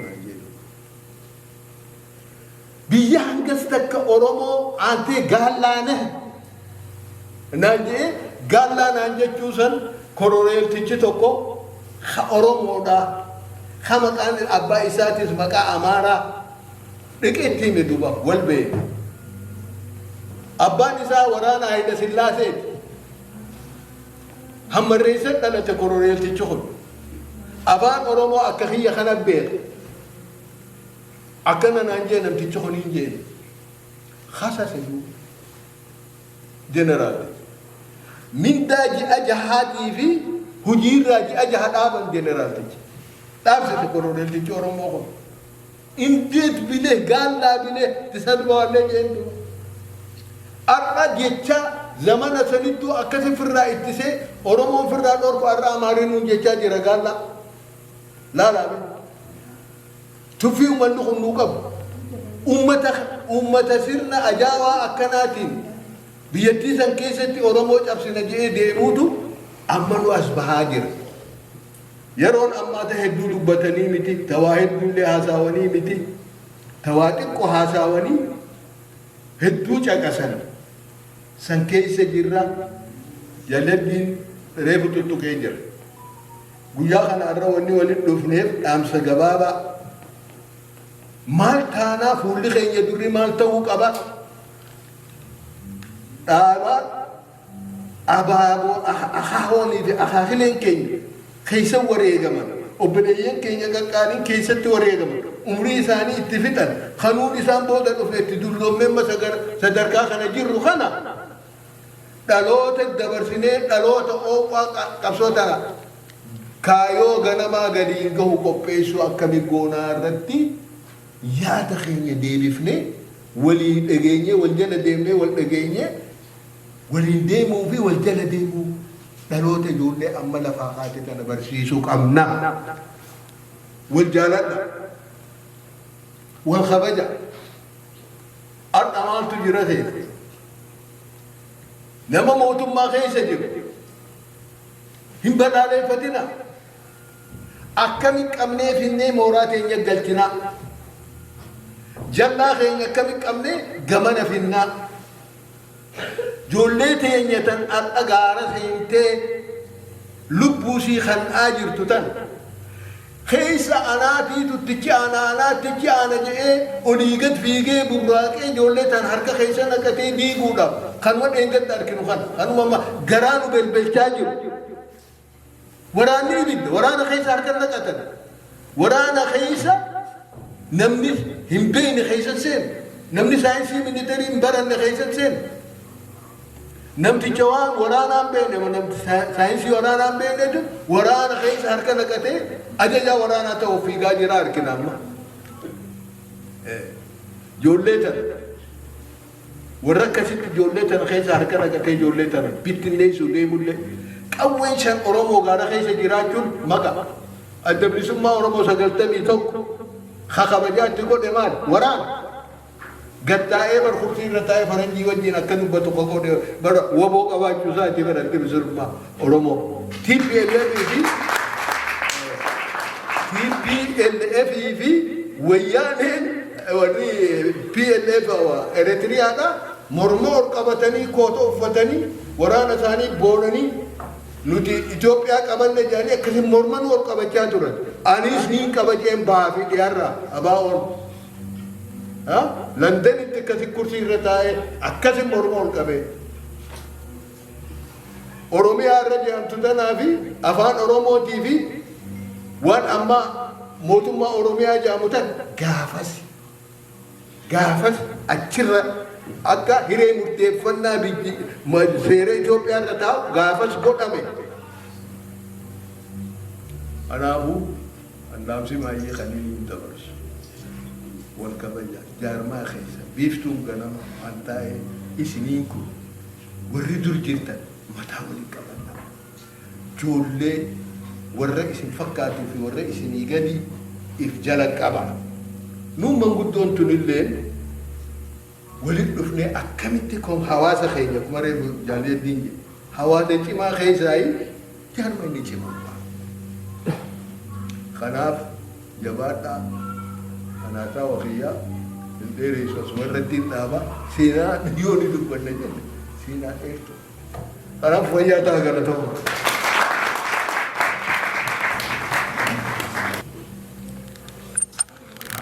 biyya hangas takka Oromoo antee gaallaane naanjee gaallaan jechuu san koroneeltichi tokko Oromoodha ka maqaan abbaa isaatis maqaa Amaaraa dhiqeetti hime duba wal ba'e abbaan isaa waraana Hayila Sillaaseeti hammarreessan dhalate koroneeltichi kun afaan Oromoo akka kiyya kana beeka akkana naanjee namtichi kun hin jeen khasasiyu jeneraal mindaa ji'a jahaatii fi hujiirraa ji'a jaha dhaaban jeneraaltichi dhaabsite koroneeltichi Oromoo kun indeet bilee gaallaa bilee tisadbawallee jeendu arra jecha زمان سنتو أكثر في الرأي تسي أورمون في الرأي أوركو أرى مارين ونجيشا جرقال لا تفيو من نخل نوكب أمة سرنا أجاوا أكناتين بيتيسان كيستي أورموش أبسنا جئي ديموتو أمنو أصبحاجر يرون أما تهدو دبتني متي تواهد بولي هاساوني متي تواتقو هاساوني هدو چاقسن سن كيس جرا جلدين ريبتو تكينجر guyyaa kana irra wanni walitti dhufneef dhaamsa gabaabaa maal taanaa fuulli keenya durri maal ta'uu qaba dhaaba abaaboo akaahoonii fi akaakileen keenya keessa wareegaman obboleeyyan keenya qaqqaaliin keessatti wareegaman umrii isaanii itti fixan kanuun isaan booda dhufe itti dulloommeen sadarkaa kana jirru kana dhaloota dabarsinee dhaloota ooqaa qabsootana kaayoo ganamaa gadiin gahu qopheessu akkami goonaa irratti yaada keenya deebifne walii dhageenye wal jala deemnee wal dhageenye waliin deemuu fi wal jala deemuu dhaloota ijoollee amma lafaa kaate kana barsiisuu qabna wal jaaladha wal kabaja har'a maaltu jira ta'e nama mootummaa keessa jiru hin badhaadheeffatina akkami qabnee finnee mooraa teenya galchina jallaa keenya akkami qabnee gamana finnaa ijoollee teenya tan har'a gaara seentee lubbuusii kan'aa jirtu tan keessa anaatiitu tichi ana je'ee olii gad fiigee burraaqee ijoollee tan harka keessa naqatee diiguudhaaf kanuma dheengadda arginu kanuma garaa nu belbelchaa jiru waraanni ibidda waraana keessa harka naqatan waraana keessa namni hin beekne keessa seen namni saayinsii militarii hin baranne keessa seen namticha waan waraanaan beekne namti saayinsii waraanaan beeknetu waraana keessa harka naqatee ajajaa waraanaa ta'uuf fiigaa jira argina amma ijoollee tana warra akkasitti ijoollee tana keessa harka naqatee ijoollee tana bittinneessuu deemullee qawween shan Oromoo gaara keessa jiraachuun maqa adda bilisummaa Oromoo 91 kabajaatti godhe maal waraana gattaa'ee barkurtii irra taa'ee faranjii wajjin akka dubbatu qoqqoodhe bara woboo qabaachuu isaati bara adda bilisummaa Oromoo TPLF fi wayyaaneen warri PLF Eritiriyaadha mormoo ol qabatanii koota uffatanii waraana isaanii boonanii nuti Itoophiyaa qabanne jedhanii akkasiin morman ol qabachaa turan anis niin qabaceen bahaa fi dhiyaarraa abaa'oon Londanitti akkasi kursii irra taa'ee akkasiin morma ol qabee Oromiyaa irra jedhamtu tanaa fi afaan Oromootii fi waan amma mootummaa Oromiyaa jedhamu tan gaafas achirra akka hiree murteeffannaa seera Itoophiyaa irra taa'u gaafas godhame. Kanaafuu andaamsi baay'ee kan inni dabarsu wal kabaja jaarmaa keessa biiftuun ganama waan taa'e isiniin kun warri dur jirtan mataa walii qabanna ijoollee warra isin fakkaatuu fi warra isinii gadi if jala qaba nuun manguddoon tunilleen walitti dhufnee akkamitti kun hawaasa keenya kuma reefu jaaladdiin jedhe hawaasa cimaa keessaayi jaarma inni cimaa kanaaf jabaadhaa kanaataa wakiyyaa dheereessu asuma irratti hin dhaaba seenaa yooni dubbanna jenne seenaa dheertu kanaaf wayyaa ta'a galatoomu.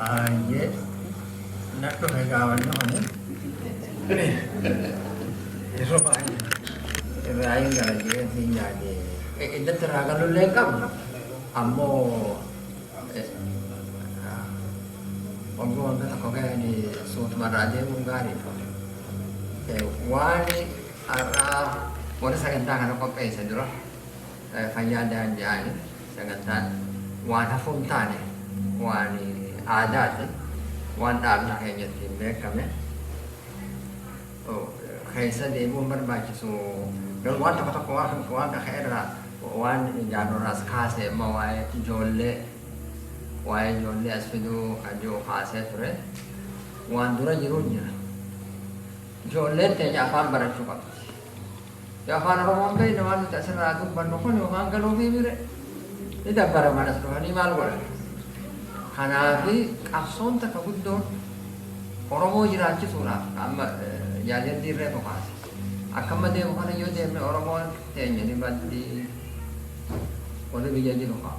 Aye, nak tu saya kawan ni. Eso pakai. Rain kalau dia tinggal dia. Itu terakan lu lekam. Ammo. Panggung kan aku kayak ni suatu maraja mungkari. Wani arah mana saya katakan aku pakai sendiri. Fanya dan jangan saya katakan wana fontane wani adat wan dhaabni keenyatti hin beekamne keessa deemuun barbaachisu garuu waan tokko tokko waan akka irraa waan ijaarurraas kaasee amma waa'ee ijoollee as fiduu ajoo kaasee ture waan dura jiru jira. Ijoolleen teenya afaan barachuu qabdi. Afaan Oromoon beekne waan nuti asirraa dubbannu kun yookaan galuu fi mire ni dabbara manas dhufanii maal godhan. Kanaafi qabsoon takka guddoon Oromoo jiraachisuudhaaf amma jaalalli irree boqaase. Akkamma deemu kana yoo deemne Oromoon teenya ni baddi warri biyya jiru qaba.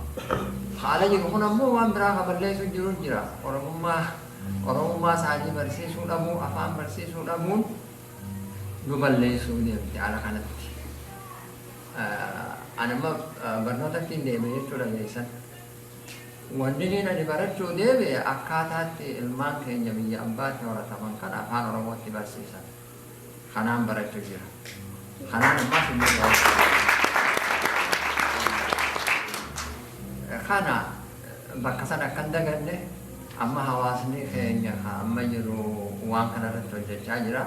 Haala jiru kun ammoo waan biraa kaballeessu jiru jira. Oromummaa isaanii barsiisuu dhabuu, afaan barsiisuu dhabuun nu balleessuu deemti haala kanatti. Anamma barnootatti hin deeme jechuudha geessan. Wanni ani barachuu deebi'e akkaataatti ilmaan keenya biyya abbaatti horataman kan afaan Oromootti barsiisan. Kanaan barachuu jira. Kanaan ammas hin kana bakka sana akkan daganne amma hawaasni keenya amma jiru waan kanarratti hojjechaa jira.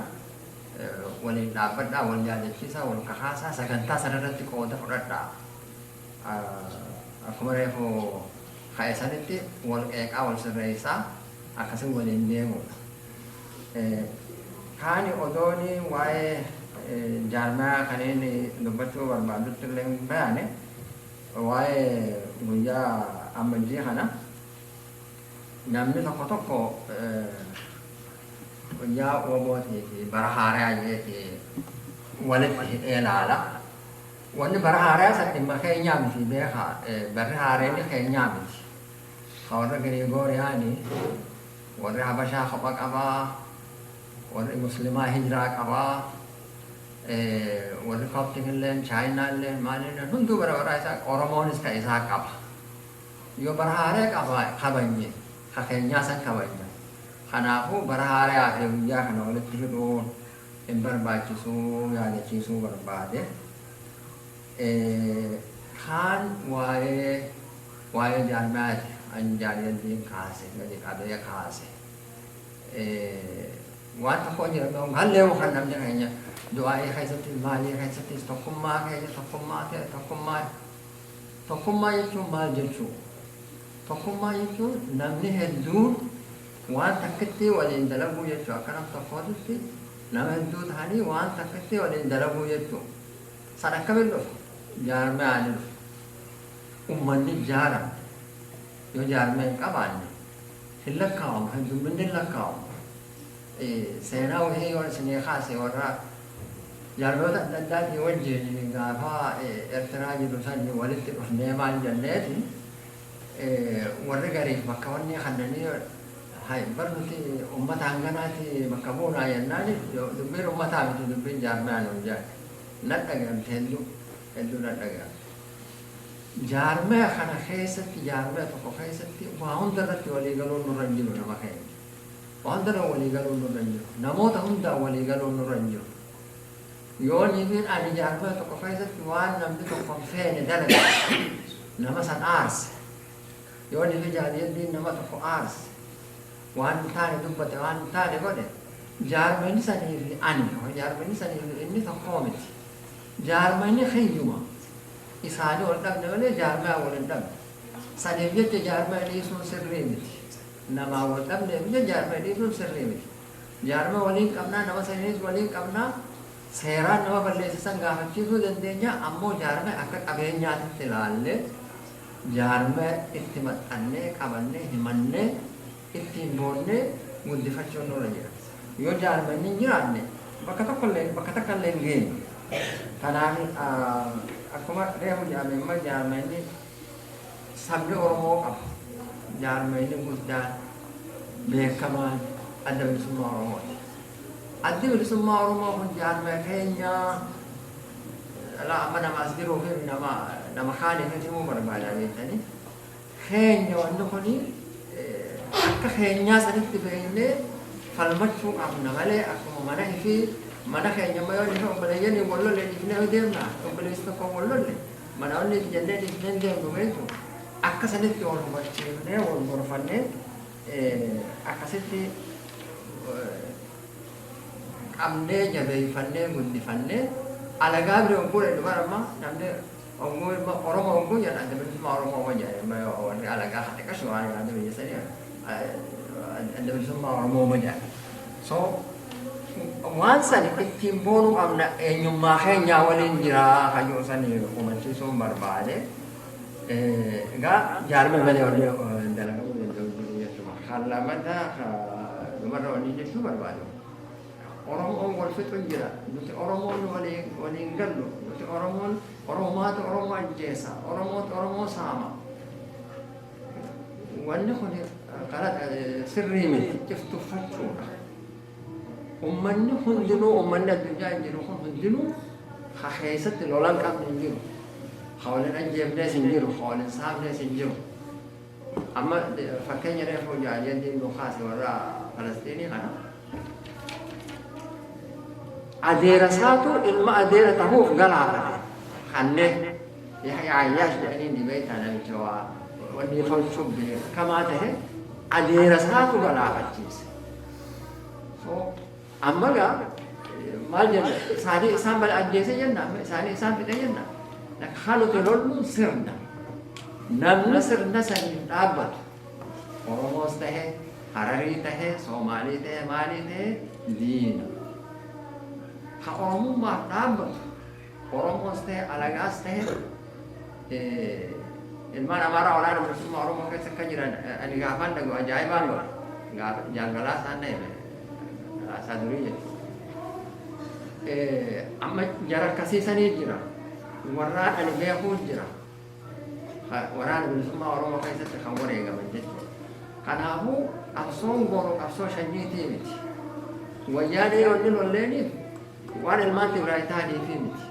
Waliin dhaabbadhaa, wal yaadachiisaa, wal kakaasaa, sagantaa sanarratti qooda fudhadhaa. Akkuma reefu ka'e sanitti wal qeeqaa, wal sirreessaa akkasii waliin deemudha. Kaani odooni waa'ee jaarmaa kanneen dubbachuu barbaadutti illee hin baane waa'ee guyyaa ammajjii kana namni tokko tokko guyyaa Oromootii fi bara haaraa jeetii walitti hidhee ilaala. Wanni bara haaraa san dhimma keenyaa miti beekaa barri haareenni keenyaa miti. Warri Girigooriyaanii, warri Habashaa kopha qabaa, warri Muslimaa hijiraa qabaa, warri Koptik illee, Chaayinaa illee, maalillee hunduu bara baraa isaa Oromoonis ka isaa qaba. Yoo bara haaraa kabanye, ka keenyaa san kabanye. Kanaafuu bara haaraa fi guyyaa kana walitti hidhuun hin barbaachisuu yaadachiisuu barbaade. Kaan waa'ee jaarmaati an jaalalliin kaase gadi qabee kaase. Waan tokko jira hallee kan namni keenya du'aa'ee keessatti maalii keessattis tokkummaa keenya tokkummaa jechuun maal jechuu? Tokkummaa jechuun namni hedduun waan takkitti waliin dalaguu jechuu akkanam tokkootti nama hedduu ta'anii waan takkitti waliin dalaguu jechuu. San akkamiin dhufu? Jaarmaan dhufu. Uummanni jaaram yoo jaarmaa hin qabaanne hin lakkaa'amu, heddumminni hin lakkaa'amu. Seenaa wahii yoo isinii kaase warra jaarmoota adda addaatii wajjin gaafa Eertiraa jiru sanii walitti dhufnee maal jenneeti warri gariif bakka wanni kannanii barnuti uummata hanganaati bakka buunaa jennaan dubbiin uummataa miti dubbiin jaarmaa nuun jedhan nadhagamte hedduu nadhagamte. Jaarmaa kana keessatti jaarmaa tokko keessatti waa hunda irratti walii galuun nurra hin jiru nama keenya. Waan hunda walii galuun nurra hin jiru. Namoota hundaan walii galuun nurra hin jiru. Yoo niitiin ani jaarmaa tokko keessatti waan namni tokko feene dalaga nama san aarse. Yoo niitiin jaalalliin nama tokko aarse. Waan hin taane dubbate waan hin taane godhe. Jaarmanni sanii fi ani jaarmanni sanii fi inni tokkoo miti. Jaarmanni hiyyuma. Isaanii wal dhabne malee jaarmaa wal hin dhabne. Saniif jecha jaarmaa dhiisuun sirrii miti. Nama wal dhabne biyya jaarmaa dhiisuun sirrii miti. Jaarmaa waliin qabnaa nama saniinis waliin qabnaa seeraan nama balleessisan gaafachiisuu dandeenya ammoo jaarmaa akka qabeenyaatti ilaallee jaarmaa itti maxxannee qabannee himannee ittiin boonnee guddifachuun nurra jira. Yoo jaarmanni hin jiraanne bakka takka illee hin geenye. Kanaaf akkuma reefu jedhame amma jaarmanni sabni Oromoo qaba. Jaarmanni guddaan beekamaan adda bilisummaa Oromooti. Addi bilisummaa Oromoo kun jaarmaa keenya amma nama as jiruu fi nama kaaniif himuu barbaadaa jettanii keenya wanti kuni akka keenyaa sanitti beeknee falmachuu qabna malee akkuma mana keenya yoo inni obboleeyyan wallolle dhiifnee deemna obboleessi tokko wallolle mana onni jennee dhiifnee deemnu beeku akka sanitti wal hubachiifnee wal gorfannee akkasitti qabnee jabeeffannee guddifannee alagaa bira ogguu dhumarama namni ogguu Oromoo ogguu jedha adda bilisummaa Oromoo wajjin warri alagaa haadha qashu waan adda bilisanii adda bilisummaa Oromoo wajjin so waan san ittiin boonuu qabna eenyummaa keenyaa waliin jiraa hayyoo sanii hubachiisuun barbaade egaa jaarme malee walii dalagamuu danda'u jechuudha kan lammataa dhumarra waliin jechuu barbaadu Oromoon wal fixu jira nuti Oromoon waliin gallu nuti Oromoota Oromoo ajjeesa Oromoo saama wanni kun sirrii miti ciftuffachuudha ummanni hundinuu ummanni addunyaa jiru kun hundinuu ha keessatti lolan qabne hin jiru hawlin ajjeefnees hin jiru hawlin saafnees hin jiru amma fakkeenya reefuu jaaliyyaddiin nu kaase warra Falastiinii kana adeera saatu ilma adeera tahuuf galaafate kanne Yahyaayyaas jedhanii dhibeetaa namicha waa wanni tolchuuf beekamaa tahe adeera saatu galaafachiise amma gaa maal jenna isaanii isaan bala ajjeese jenna isaanii isaan fixe jenna haaluti lolluun sirna namni sirna saniif dhaabbatu Oromoos tahe Hararii tahe Soomaalii tahe maalii tahe diina ka Oromummaaf dhaabbatu Oromoos tahe alagaas tahe ilmaan Amaaraa olaanaa bilisummaa Oromoo keessa akka jiran ani gaafaan dhagu ajaa'ibaan godha jaalgalaa isaan dhahe Saduri amma jara akkasiisanii jira warraan ani beekuu jira waraana bilisummaa Oromoo keessatti kan wareegaman jechuudha kanaafuu qabsoon goonu qabsoo shanyiitii miti wayyaanee wanni lolleeniif waan ilmaan Tigraay ta'aniifi miti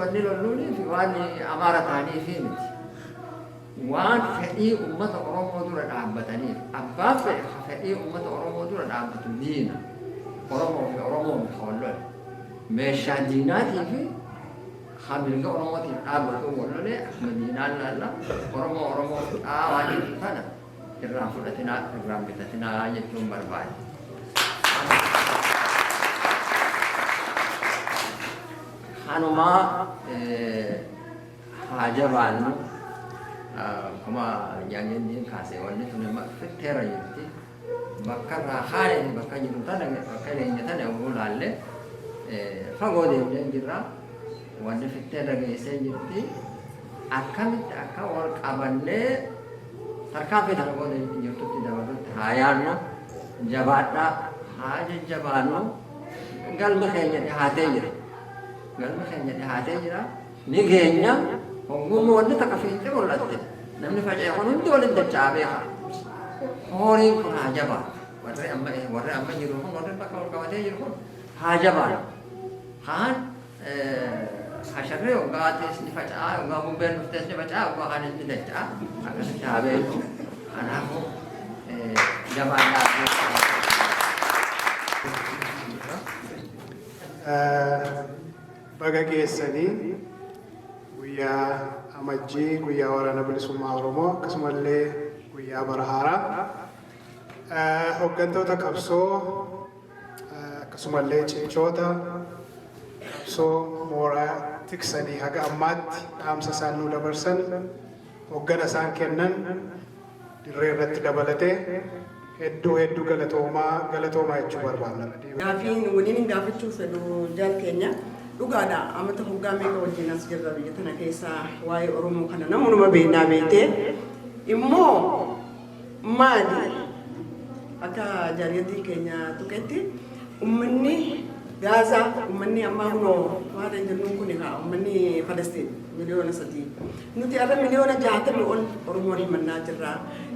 wanni lolluuniif waan Amaara ta'aniifi miti waan fedhii ummata Oromoo dura dhaabbataniif abbaan fedhii ummata Oromoo dura dhaabbatu diina Oromoo fi Hollol meeshaa diinaatii fi hamilga Oromootiif dhaabbatu wallolee akkuma diinaan laalla Oromoo dhaawanii kana irraan fudhatinaa irraan bitatinaa jechuun barbaade. Kanumaa haa jabaannu kuma jaaliyyaddiin kaasee wanni tuni fitteera jirti bakka irraa haala bakka jiru tana bakka keenya tana yoo laalle fagoo deemnee jirra wanni fitteera geessee jirti akkamitti akka wal qabannee tarkaanfii tana booda jirtutti dabalutti haa yaadnu jabaadhaa haa jajjabaannu galma keenya dhihaatee jira ni geenya Ogummaa wanti takka fiixee mul'atte namni faca'e kun hundi waliin dacha'aa beeka. Horiin kun haa jabaatu. Warri amma jiru kun warri bakka ol qabatee jiru kun haa jabaatu. Haan hasharree hoggaatee ni faca'aa hoggaa bubbeen dhuftees ni faca'aa hoggaa kaan ni dacha'aa akkasitti haa beeku. Kanaafuu jabaadhaa. Baga geessanii guyyaa amajjii guyyaa waraana bilisummaa Oromoo akkasumallee guyyaa bara haaraa hooggantoota qabsoo akkasumallee cimchoota qabsoo mooraa tiksanii haga ammaatti dhaamsa isaan nu dabarsan hooggana isaan kennan dirree irratti dabalatee hedduu galatoomaa jechuu barbaadna. Gaafiin waliin gaafachuu fedhu jaal keenya dhugaadha amata hoggaa meeqa wajjin as jirra biyya tana keessaa waa'ee Oromoo kana namoonni beeknaa beektee immoo maali akka jaaliyyaddiin keenya tuqetti ummanni Gaazaa ummanni ammaa kunoo waan jennuun kun ummanni Falastiin miliyoona 3 nuti arra miliyoona 60 ol Oromoo himannaa jirra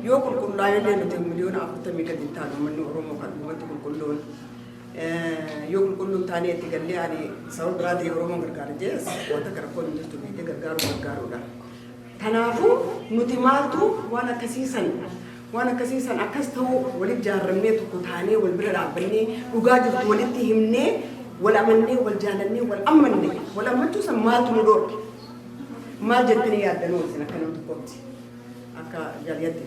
yoo qulqullaa'ellee nuti miliyoona 40 gadi taanu ummanni Oromoo kan uummatti qulqulluun yoo qulqulluun taanee itti gallee ani sababa biraatiin Oromoo gargaara jees wanta rakkoon jirtu biyyee gargaaruudha. Kanaafuu nuti maaltu waan akkasiisan akkas ta'uu walitti jaarramnee tokko taanee wal bira dhaabbannee dhugaa jirtu walitti himnee wal amannee wal jaalannee wal ammachuu san maaltu nu dhoorke maal jettanii yaaddanuu isin akka nama tokkotti akka jaaliyyatti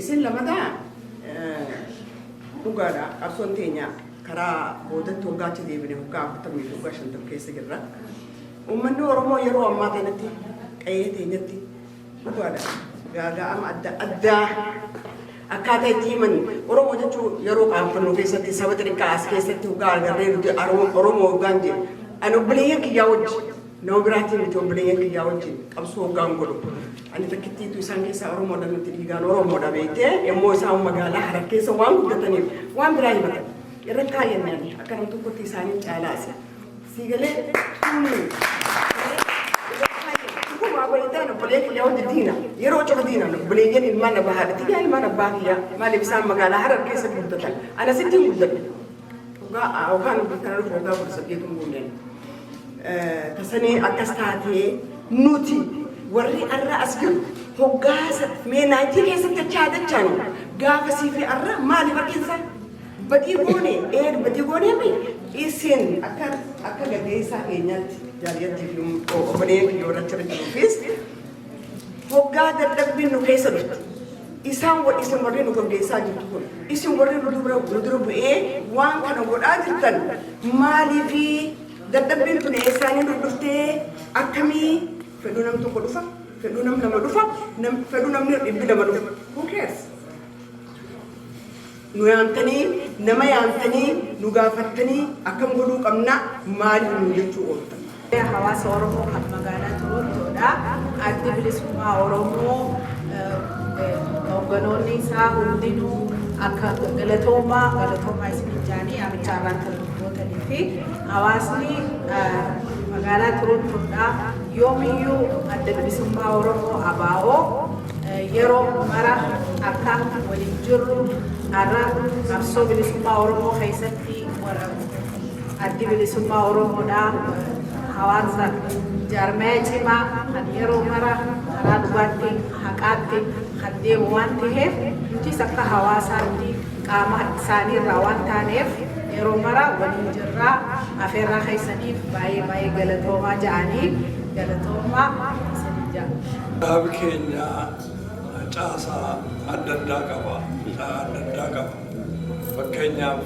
isin lamataa dhugaadha qabsoon teenya karaa boodatti hoggaachi deebine hoggaa 40 hoggaa 50 keessa jirra. Uummanni Oromoo yeroo ammaa kanatti qe'ee teenyatti dhugaadha gaaga'ama addaa akkaataa itti himan Oromoo jechuun yeroo qaanfannoo keessatti saba xixiqqaa as keessatti hoggaa agarree nuti Oromoo hoggaan jedhu ani obboleeyyan kiyyaa wajjin nama biraatiin miti obboleeyyan kiyyaa wajjin qabsoo hoggaan godhu ani takkittiitu isaan keessaa Oromoodha nuti dhiigaan Oromoodha beektee yommuu isaan magaalaa Harar keessa waan guddataniif waan biraa himatan irra kaayyannaan akka nam tokkotti isaanii caalaase siigalee boleh jauh di dina, yero coba dina, boleh jadi mana bahar, tiga mana bahagia, mana bisa magala Harar kisah buddatan, ada sedih buddatan, juga awan bukan juga bersedia tunggunya, kesini atas tadi nuti, wari arra asgil, hogas, menaiti kisah tercada cang, gak sifi arra, mali berkisah, bagi gone apa? Isin akan gadisa kenyat. Jalian film obreek yoran cerita nufis, hogga dadhabbiin nu keessa dhufte isaan warreen nu gaggeessaa jirtu kun isin warreen nu dura bu'ee waan kana godhaa jirtan maaliifi dadhabbiin kun eessaanii nu dhuftee akkamii fedhuu nam tokko dhufa fedhuu nam lama dhufa fedhuu namni dhibbi lama dhufa who cares nu yaamtanii nama yaamtanii nu gaafattanii akkam godhuu qabna maaliif nu jechuu ooltan. Hawaasa Oromoo kan magaalaa Torontoodha. Addi bilisummaa Oromoo hogganoonni isaa hundinuu akka galatoomaa isin jaanii amichaarraan kan dubbatanii fi hawaasni magaalaa Torontoodha yoomiyyuu adda bilisummaa Oromoo ABO yeroo mara akka waliin jirru har'a qabsoo bilisummaa Oromoo keessatti addi bilisummaa Oromoodha. Hawaasa jaarmee cimaa kan yeroo mara karaa dhugaatti haqaatti kan deemu waan ta'eef nutis akka hawaasaatti qaama isaanii irraa waan taaneef yeroo mara waliin jirraa afeerraa keessaniif baay'ee galatoomaa ja'anii galatoomaa isanii ja'a. Dhaabi keenya caasaa adda addaa qaba. Fakkeenyaaf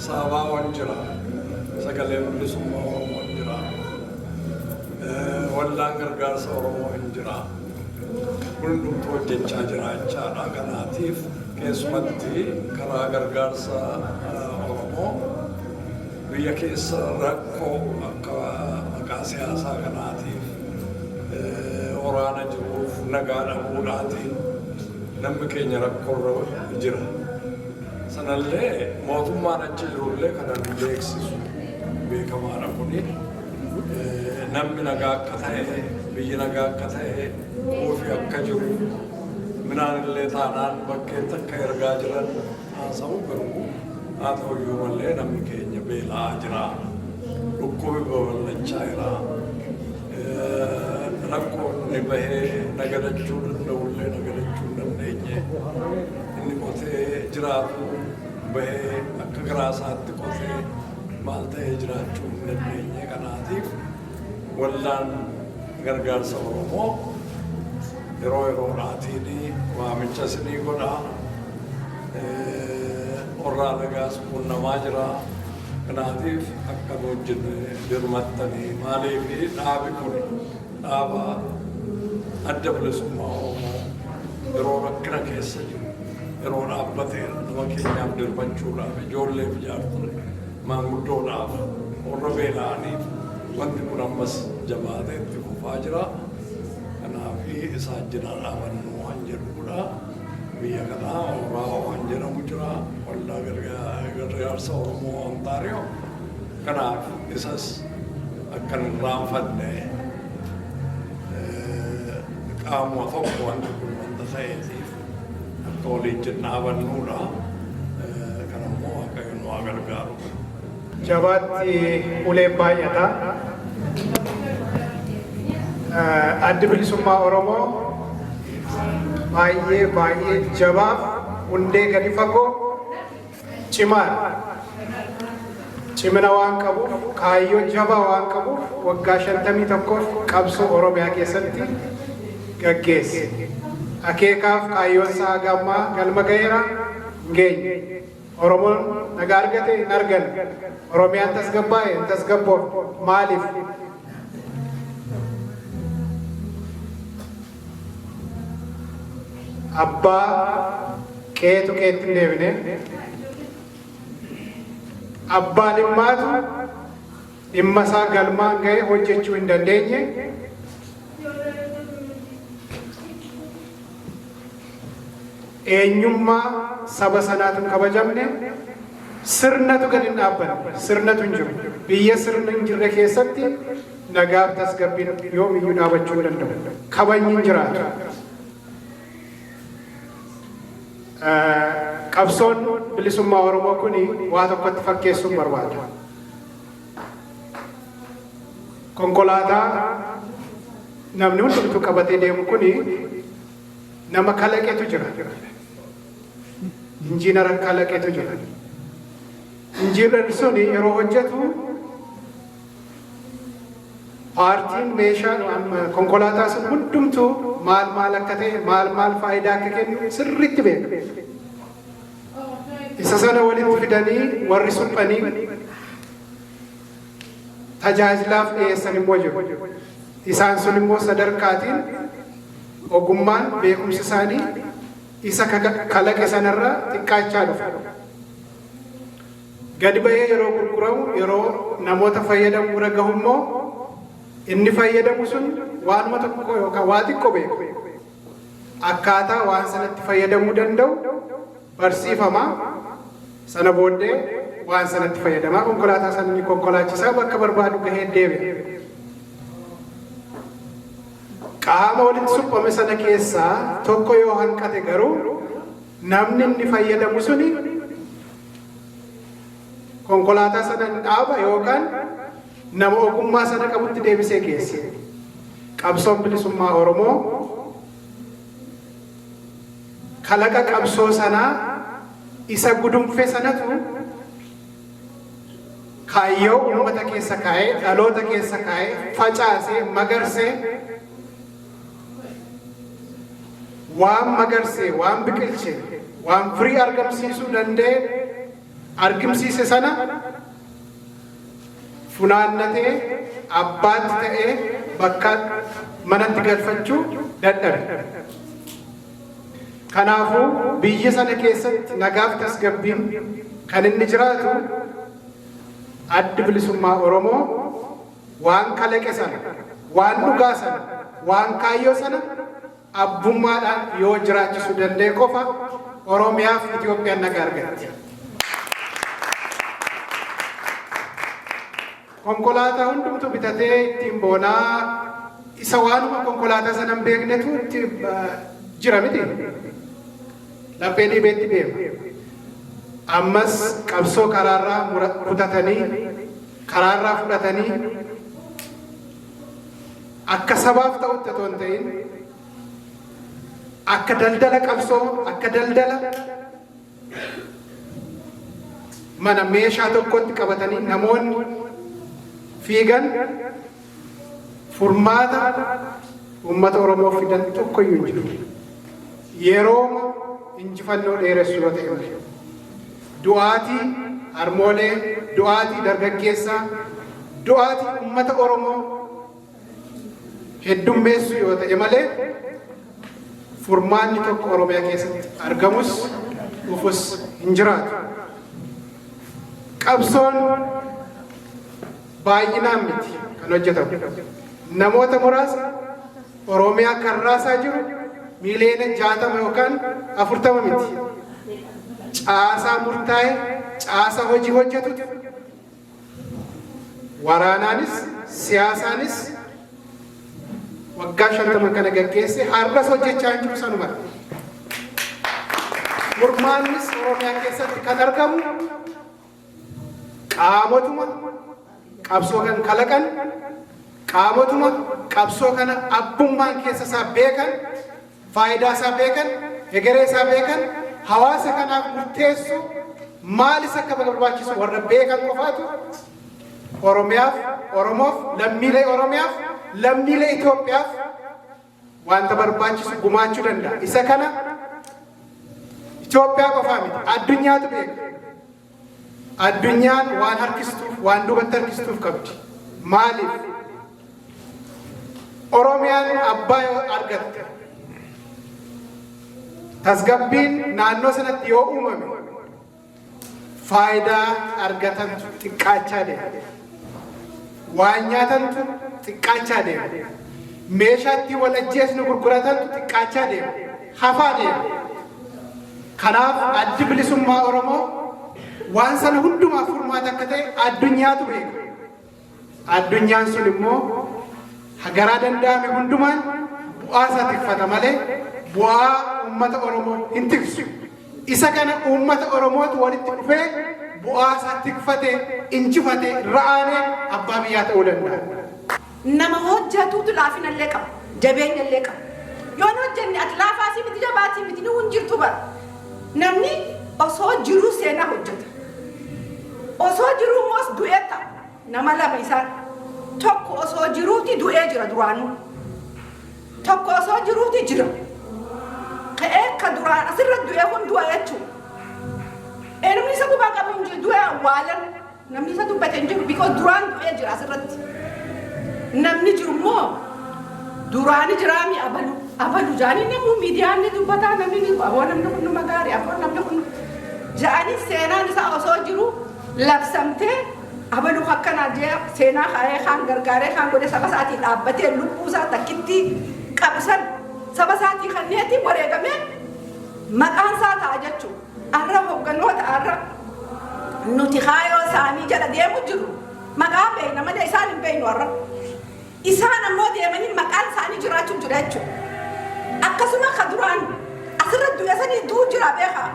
saabaa waan jira. Sagalee bilisummaa Oromoo hin jira. Waldaan gargaarsa Oromoo hin jira. Hundumtuu hojjechaa jira jechaadha. Kanaatiif keessumatti karaa gargaarsa Oromoo biyya keessa rakkoo akka maqaa siyaasaa kanaatiif waraana jiruuf nagaa dhabuudhaatiin namni keenya rakkoorra jira. Sanallee mootummaan achi jirullee kanan beeksisu. Beekamaadha kuni namni nagaa akka ta'e biyyi nagaa akka ta'e ofii akka jiru minaan illee taanaan bakkeetti akka ergaa jiran haasa'u garuu haa ta'uyyuu malee namni keenya beela'aa jira dhukkubi babal'achaa jira rakkoonni bahee nagadachuu danda'ullee nagadachuu hin dandeenye inni qotee jiraatu bahee akka garaasaatti qotee maal ta'ee jiraachuu hin dandeenye kanaatiif waldaan gargaarsa Oromoo yeroo yeroodhaatiin waamicha isinii godhaa warraa nagaas qunnamaa jira kanaatiif akka wajjin dirmattanii maaliif dhaabi kun dhaaba adda bilisummaa Oromoo yeroo rakkina keessa jiru yeroo dhaabbatee nama keenyaaf dirmachuudhaaf ijoolleef jaartule maanguddoodhaaf warra beela'aniif wanti kun ammas jabaatee itti fufaa jira. Kanaaf isaan jira dhaabannu waan jedhudha. Biyya kanaa Oromoo waan jedhamu jira. Waldaa gargaarsa Oromoo Ontaariyoo. Kanaaf isas akka hin raanfanne qaamuma tokko wanti kun wanta ta'eetiif akka waliin dhaabannuudha. Kanammoo Waaqayyo nu haa gargaaru. Jabaatti ulee baay'ata. Addi bilisummaa Oromoo baay'ee jabaaf hundee gadi fagoo cimaadha. Cimina waan qabuuf kaayyoo jabaa waan qabuuf waggaa 51 qabsoo Oromiyaa keessatti gaggeesse. Akeekaaf kaayyoon isaa gammaa galma ga'eera. ngeenye. Oromoon nagaa argate hin argan. Oromiyaan tasgabbaa'e hin tasgabboofne. Maaliif? Abbaa qeetu qeetti hin deebine. Abbaan dhimmaatu dhimma isaa galmaan ga'e hojjechuu hin dandeenye. Eenyummaa saba sanaatu hin kabajamne. Sirnatu gad hin dhaabbanne. Sirnatu hin jiru. Biyya sirna hin jirre keessatti nagaaf tasgabbiin yoomiyyuu dhaabachuu hin danda'u. Kabajni hin jiraatu. Qabsoon bilisummaa Oromoo kuni waa tokkotti fakkeessuun barbaada. Konkolaataa namni hundumtuu qabatee deemu kuni nama kalaqetu jira. Injiinara kalaqetu jira. Injiinarri suni yeroo hojjetu paartiin meeshaa konkolaataa sun hundumtuu maal akka ta'e maal faayidaa akka kennu sirriitti beeka. Isa sana walitti fidanii warri suphanii tajaajilaaf dhiyeessan immoo jiru. Isaan sun immoo sadarkaatiin ogummaan beekumsi isaanii isa kalaqe sanarraa xiqqaachaa dhufa. Gadi ba'ee yeroo gurguramu yeroo namoota fayyadamu bira gahu immoo inni fayyadamu sun waanuma tokko yookaan waa xiqqoo beeku. Akkaataa waan sanatti fayyadamuu danda'u barsiifamaa. Sana booddee waan sanatti fayyadamaa konkolaataa sanni konkolaachisaa bakka barbaadu gahee deebi'a. Qaama walitti suphame sana keessaa tokko yoo hanqate garuu namni inni fayyadamu suni konkolaataa sana hin dhaaba yookaan nama ogummaa sana qabutti deebisee geesse. Qabsoon bilisummaa Oromoo kalaqa qabsoo sanaa isa gudunfe sanatu kaayyoo uummata keessa kaa'ee dhaloota keessa kaa'ee facaasee magarsee waan magarsee waan biqilche waan firii argamsiisuu danda'e argimsiise sana funaannatee abbaatti ta'ee bakka manatti galfachuu dadhabe. Kanaafuu biyya sana keessatti nagaaf tasgabbiin kan inni jiraatu addi bilisummaa Oromoo waan kalaqe sana, waan dhugaa sana, waan kaayyoo sana abbummaadhaan yoo jiraachisuu danda'e qofa Oromiyaaf Itoophiyaan nagaa argatti. Konkolaataa hundumtu bitatee ittiin boonaa isa waanuma konkolaataa sana hin beeknetu itti jira miti. Laphee dhibeetti deema. Ammas qabsoo karaarraa kutatanii karaarraa fudhatanii akka sabaaf ta'utti otoo hin ta'in akka daldala qabsoo akka daldala mana meeshaa tokkotti qabatanii namoonni fiigan furmaata uummata Oromoo fidan tokkoyyuu hin jiru. Yeroo injifannoo dheeressu yoo ta'e du'aatii harmoolee, du'aatii dargaggeessaa, du'aatii uummata Oromoo heddummeessu yoo ta'e malee furmaanni tokko Oromiyaa keessatti argamus dhufus hin jiraatu. Qabsoon baay'inaan miti kan hojjetamu. Namoota muraasa Oromiyaa kan raasaa jiru miliyoona 60 yookaan 40 miti. Caasaa murtaa'e, caasaa hojii hojjetutu waraanaanis siyaasaanis waggaa 50 kana gaggeesse har'as hojjechaa hin jiru sanuma. Furmaannis Oromiyaa keessatti kan argamu qaamotuma qabsoo kan kalaqan, qaamotuma qabsoo kana abbummaan keessa isaa beekan, faayidaa isaa beekan, egeree isaa beekan, hawaasa kanaaf murteessu maalis akka barbaachisu warra beekan qofaatu Oromiyaaf, Oromoof, lammiilee Oromiyaaf, lammiilee Itoophiyaaf wanta barbaachisu gumaachuu danda'a. Isa kana Itoophiyaa qofaa miti addunyaatu beeka. Addunyaan waan harkistuuf waan duubatti harkistuuf qabdi. Maaliif? Oromiyaan abbaa yoo argatte tasgabbiin naannoo sanatti yoo uumame faayidaa argatantu xiqqaachaa deema. Waan nyaatantu xiqqaachaa deema. Meeshaatti wal ajjeesnu gurguratantu xiqqaachaa deema. Hafaa deema. Kanaaf addi bilisummaa Oromoo waan sana hundumaaf furmaata akka ta'e addunyaatu beeka. Addunyaan sun immoo hagaraa danda'ame hundumaan bu'aa isaa tikfata malee bu'aa uummata Oromoo hin tiksu. Isa kana uummata Oromootu walitti dhufee bu'aa isaa tikfate, injifate, ra'aanee abbaa biyyaa ta'uu danda'a. Nama hojjetuutu laafina illee qaba, jabeenya illee qaba. Yoo nu hojjenne ati laafaasii miti jabaatii miti ni hunjirtu bara. Namni osoo jiruu seenaa hojjeta. Osoo jiruu moos du'ee ta'a. Nama lama isaan. Tokko osoo jiruuti du'ee jira duraanuu. Tokko osoo jiruuti jira. Ka'ee ka duraan asirra du'ee kun du'a jechuudha. Namni isa gubaa qabu hin jiru du'ee awwaalan. Namni isa dubbate hin jiru bikoo duraan du'ee jira asirratti. Namni jiru immoo duraani jiraami abalu. Abalu jaanii namni miidiyaan ni dubbataa namni ni aboo namni kun nama gaarii aboo namni kun jaanii seenaan isaa osoo jiru labsamtee abalu akkanaa jee seenaa kaayee kaan gargaaree kaan godhe saba isaatii dhaabbatee lubbuu isaa takkitti qabsan saba isaatii kanneetti wareegamee maqaan isaa ta'a jechuudha. Arra hogganoota arra nuti kaayoo isaanii jala deemu jiru maqaa beekna malee isaan hin beeknu arra. Isaan ammoo deemanii maqaan isaanii jiraachuu jira jechuudha. Akkasuma ka duraan asirra du'e sanii duu jira beekaa.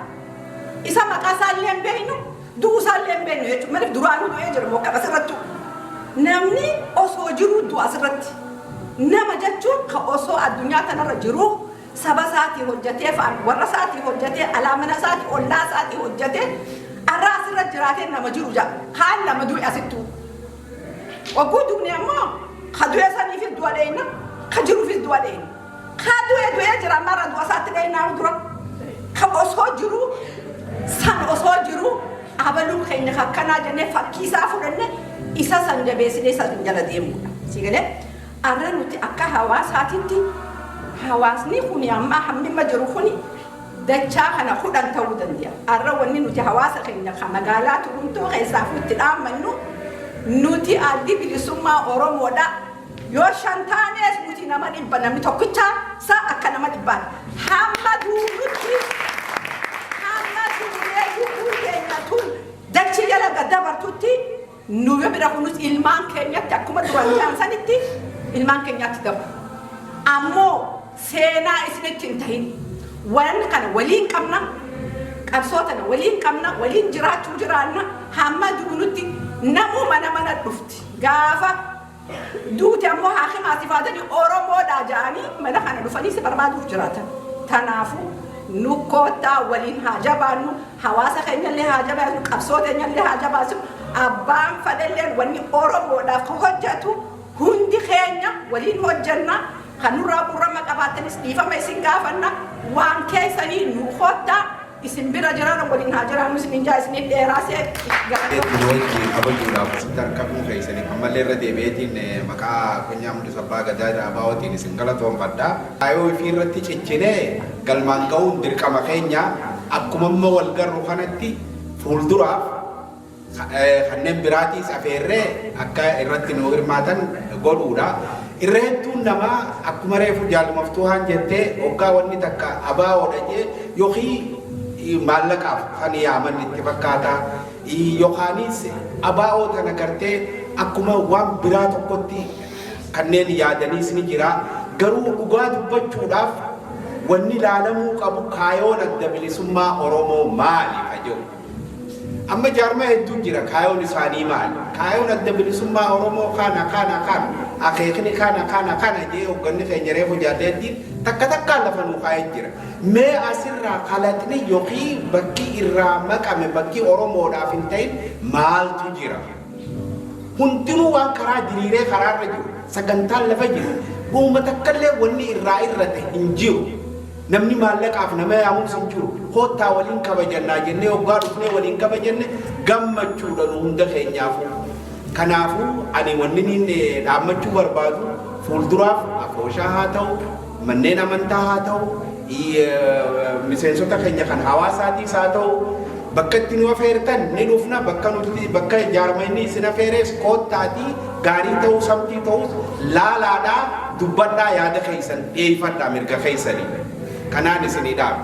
Isa maqaa isaallee hin beeknu, duu isaallee hin beeknu jechuudha. Maaliif duraanuu du'ee jira moo qaba asirrattu. Namni osoo jiruu du'a asirratti. Nama jechuun ka osoo addunyaa kanarra jiru saba isaatii hojjetee fa'aan warra isaatii hojjetee alaamana isaatii ollaa isaatii hojjetee arra asirra jiraatee nama jiru jaa. Kaan nama du'e asittuu. Wagguu du'ne ammoo ka du'e saniifis du'a dheeyna ka jiruufis du'a dheeyna. Ka du'e jira mara du'a isaatti dheeynaa dura. Ka osoo jiru san osoo jiru abaluu keenya akkanaa jennee fakkii isaa fudhanne isa san jabeessinee isa jala deemudha. Sigalee arra nuti akka hawaasaatitti hawaasni kuni amma hammima jiru kuni dachaa kana kudhan ta'uu danda'a. Arra wanni nuti hawaasa keenya kan magaalaa Turumtoo keessaa itti dhaammannu nuti addi bilisummaa Oromoodha. Yoo shantaanees nuti nama dhibba namni tokkicha sa akka nama dhibbaan hamma duunutti keenya tun dachi jala gaddabartutti nu bira kunus ilmaan keenyatti akkuma duraan jaansanitti ilmaan keenyatti dabu. Ammoo seenaa isinitti hin tahin wanni kana waliin qabna qabsootana waliin qabna waliin jiraachuu jiraanna hamma duunutti namuu mana dhufti gaafa duuti ammoo haakimaa sifaatanii Oromoodhaa ja'anii mana kana dhufanii si barbaaduuf jiraatan. Kanaafuu nu koottaa waliin haa jabaannu hawaasa keenyallee haa jabaannu qabsoo keenyallee haa jabaannu abbaan fedhallee wanni Oromoodhaaf hojjetu hundi keenya waliin hojjenna kan nurraa gurrama qabaatanis dhiifama isin gaafanna waan keessanii nu koottaa isin bira jiran waliin haa jiraannu isin injaa isiniif dheeraasee kabajuudhaaf tarkaanfii keessanii ammallee irra deebi'eetiin maqaa konyaa mundi sabbaa gadaa dhaabaawotiin isin galatoonfadha. Kaayoo ofii irratti ciccinee galmaan ga'uun dirqama keenya akkuma amma wal garru kanatti fuulduraaf kanneen biraatiis afeerree akka irratti nu hirmaatan godhuudha. Irra hedduun namaa akkuma reefu jaalumaftuuhaan jettee hoggaa wanni takka abaawoodha jee yookiin maallaqaaf kan yaaman itti fakkaata yookaanis abaa'oo tana gartee akkuma waan biraa tokkotti kanneen yaadaniis ni jira. Garuu dhugaa dubbachuudhaaf wanni ilaalamuu qabu kaayoon adda bilisummaa Oromoo maali jedhu. Amma jaarmaa hedduun jira kaayoon isaanii maali? Kaayoon adda bilisummaa Oromoo kana akeekni kana jee hoogganni keenya reefu jaalleettiin takka takkaan lafa nuu kaa'ee jira. Mee asirraa kalaqni yookiin bakki irraa maqame bakki Oromoodhaaf hin ta'in maaltu jira? Hundinuu waan karaa diriiree karaarra jiru sagantaan lafa jiru uummata takkallee wanni irraa irrate hin jiru. namni maallaqaaf nama yaamuus hin jiru koottaa waliin kabajannaa jennee waggaa dhufnee waliin kabajanne gammachuudha nu hunda keenyaafu. Kanaafuu ani wanni inni dhaammachuu barbaadu fuulduraaf afooshaa haa ta'u manneen amantaa haa ta'u miseensota keenya kan hawaasaatiis haa ta'u bakka itti nu affeertan ni dhufna bakka jaarmanni isin affeeres koottaatii gaarii ta'uu sabtii ta'us laalaadhaa dubbadhaa yaada keessan dhiyeeffadhaa mirga keessanii kanaan isinidhaaf.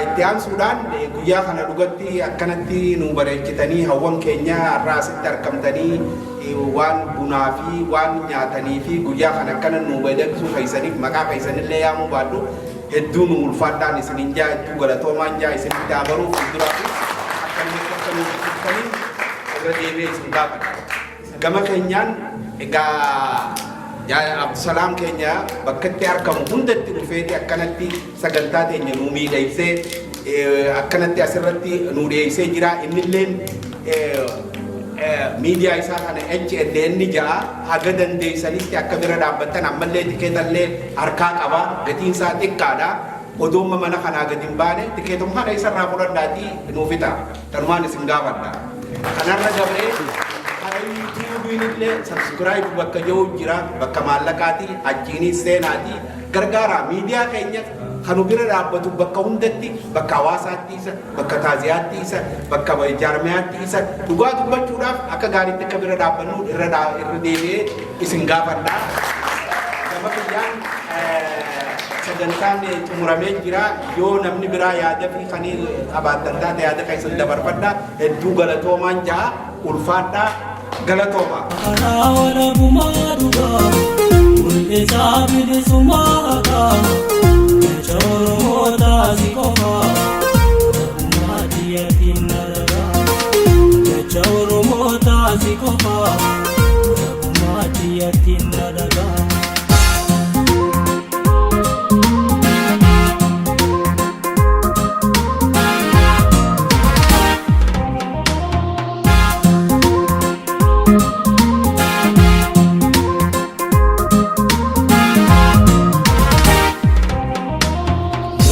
Itti aansuudhaan guyyaa kana dhugatti akkanatti nu bareechitanii hawwan keenya irraa asitti argamtanii waan bunaa fi waan nyaatanii fi guyyaa kana akkana nu beeksisuu keessaniif maqaa keessanillee yaamuu baadhu hedduu nu ulfaadhaan isinin jaa hedduu galatoomaan jaa isinitti abaruuf fuulduraa fi akka nu ibsitanii irra deebi'ee isin gaafadha. Gama keenyaan egaa Abdusalaam keenya bakka itti argamu hundatti dhufeeti akkanatti sagantaa teenya nu miidhagsee akkanatti asirratti nu dhiyeessee jira. Innilleen miidiyaa isaa kana HNN ja'a haga dandeessanitti akka bira dhaabbattan ammallee tikeetallee harkaa qaba gatiin isaa xiqqaadha. Odoomma mana kanaa gadi hin baane tikeetuma kana isarraa fudhadhaatii nuuf fixa. Tanumaan isin gaafadha. Kanarra dabree illee subscribe bakka jiru jira bakka maallaqaati achiinis seenaati gargaara miidiyaa keenya kanu bira dhaabbatu bakka hundatti bakka hawaasaatti isa bakka taaziyaatti isa bakka jaarmiyaatti isa dhugaa dubbachuudhaaf akka gaariitti akka bira dhaabbannu irra deebi'ee isin gaafadha. Gama kiyyaan sagantaan xumuramee jira yoo namni biraa yaada fi kanii qabaattan taate yaada keessan dabarfadha hedduu galatoomaan ja'a ulfaadha. Galatoma. Karawala bumaduga, ulisa bilisumaga, kechoro mota zikofa, umadiya tinaraga, kechoro mota zikofa, umadiya tinaraga.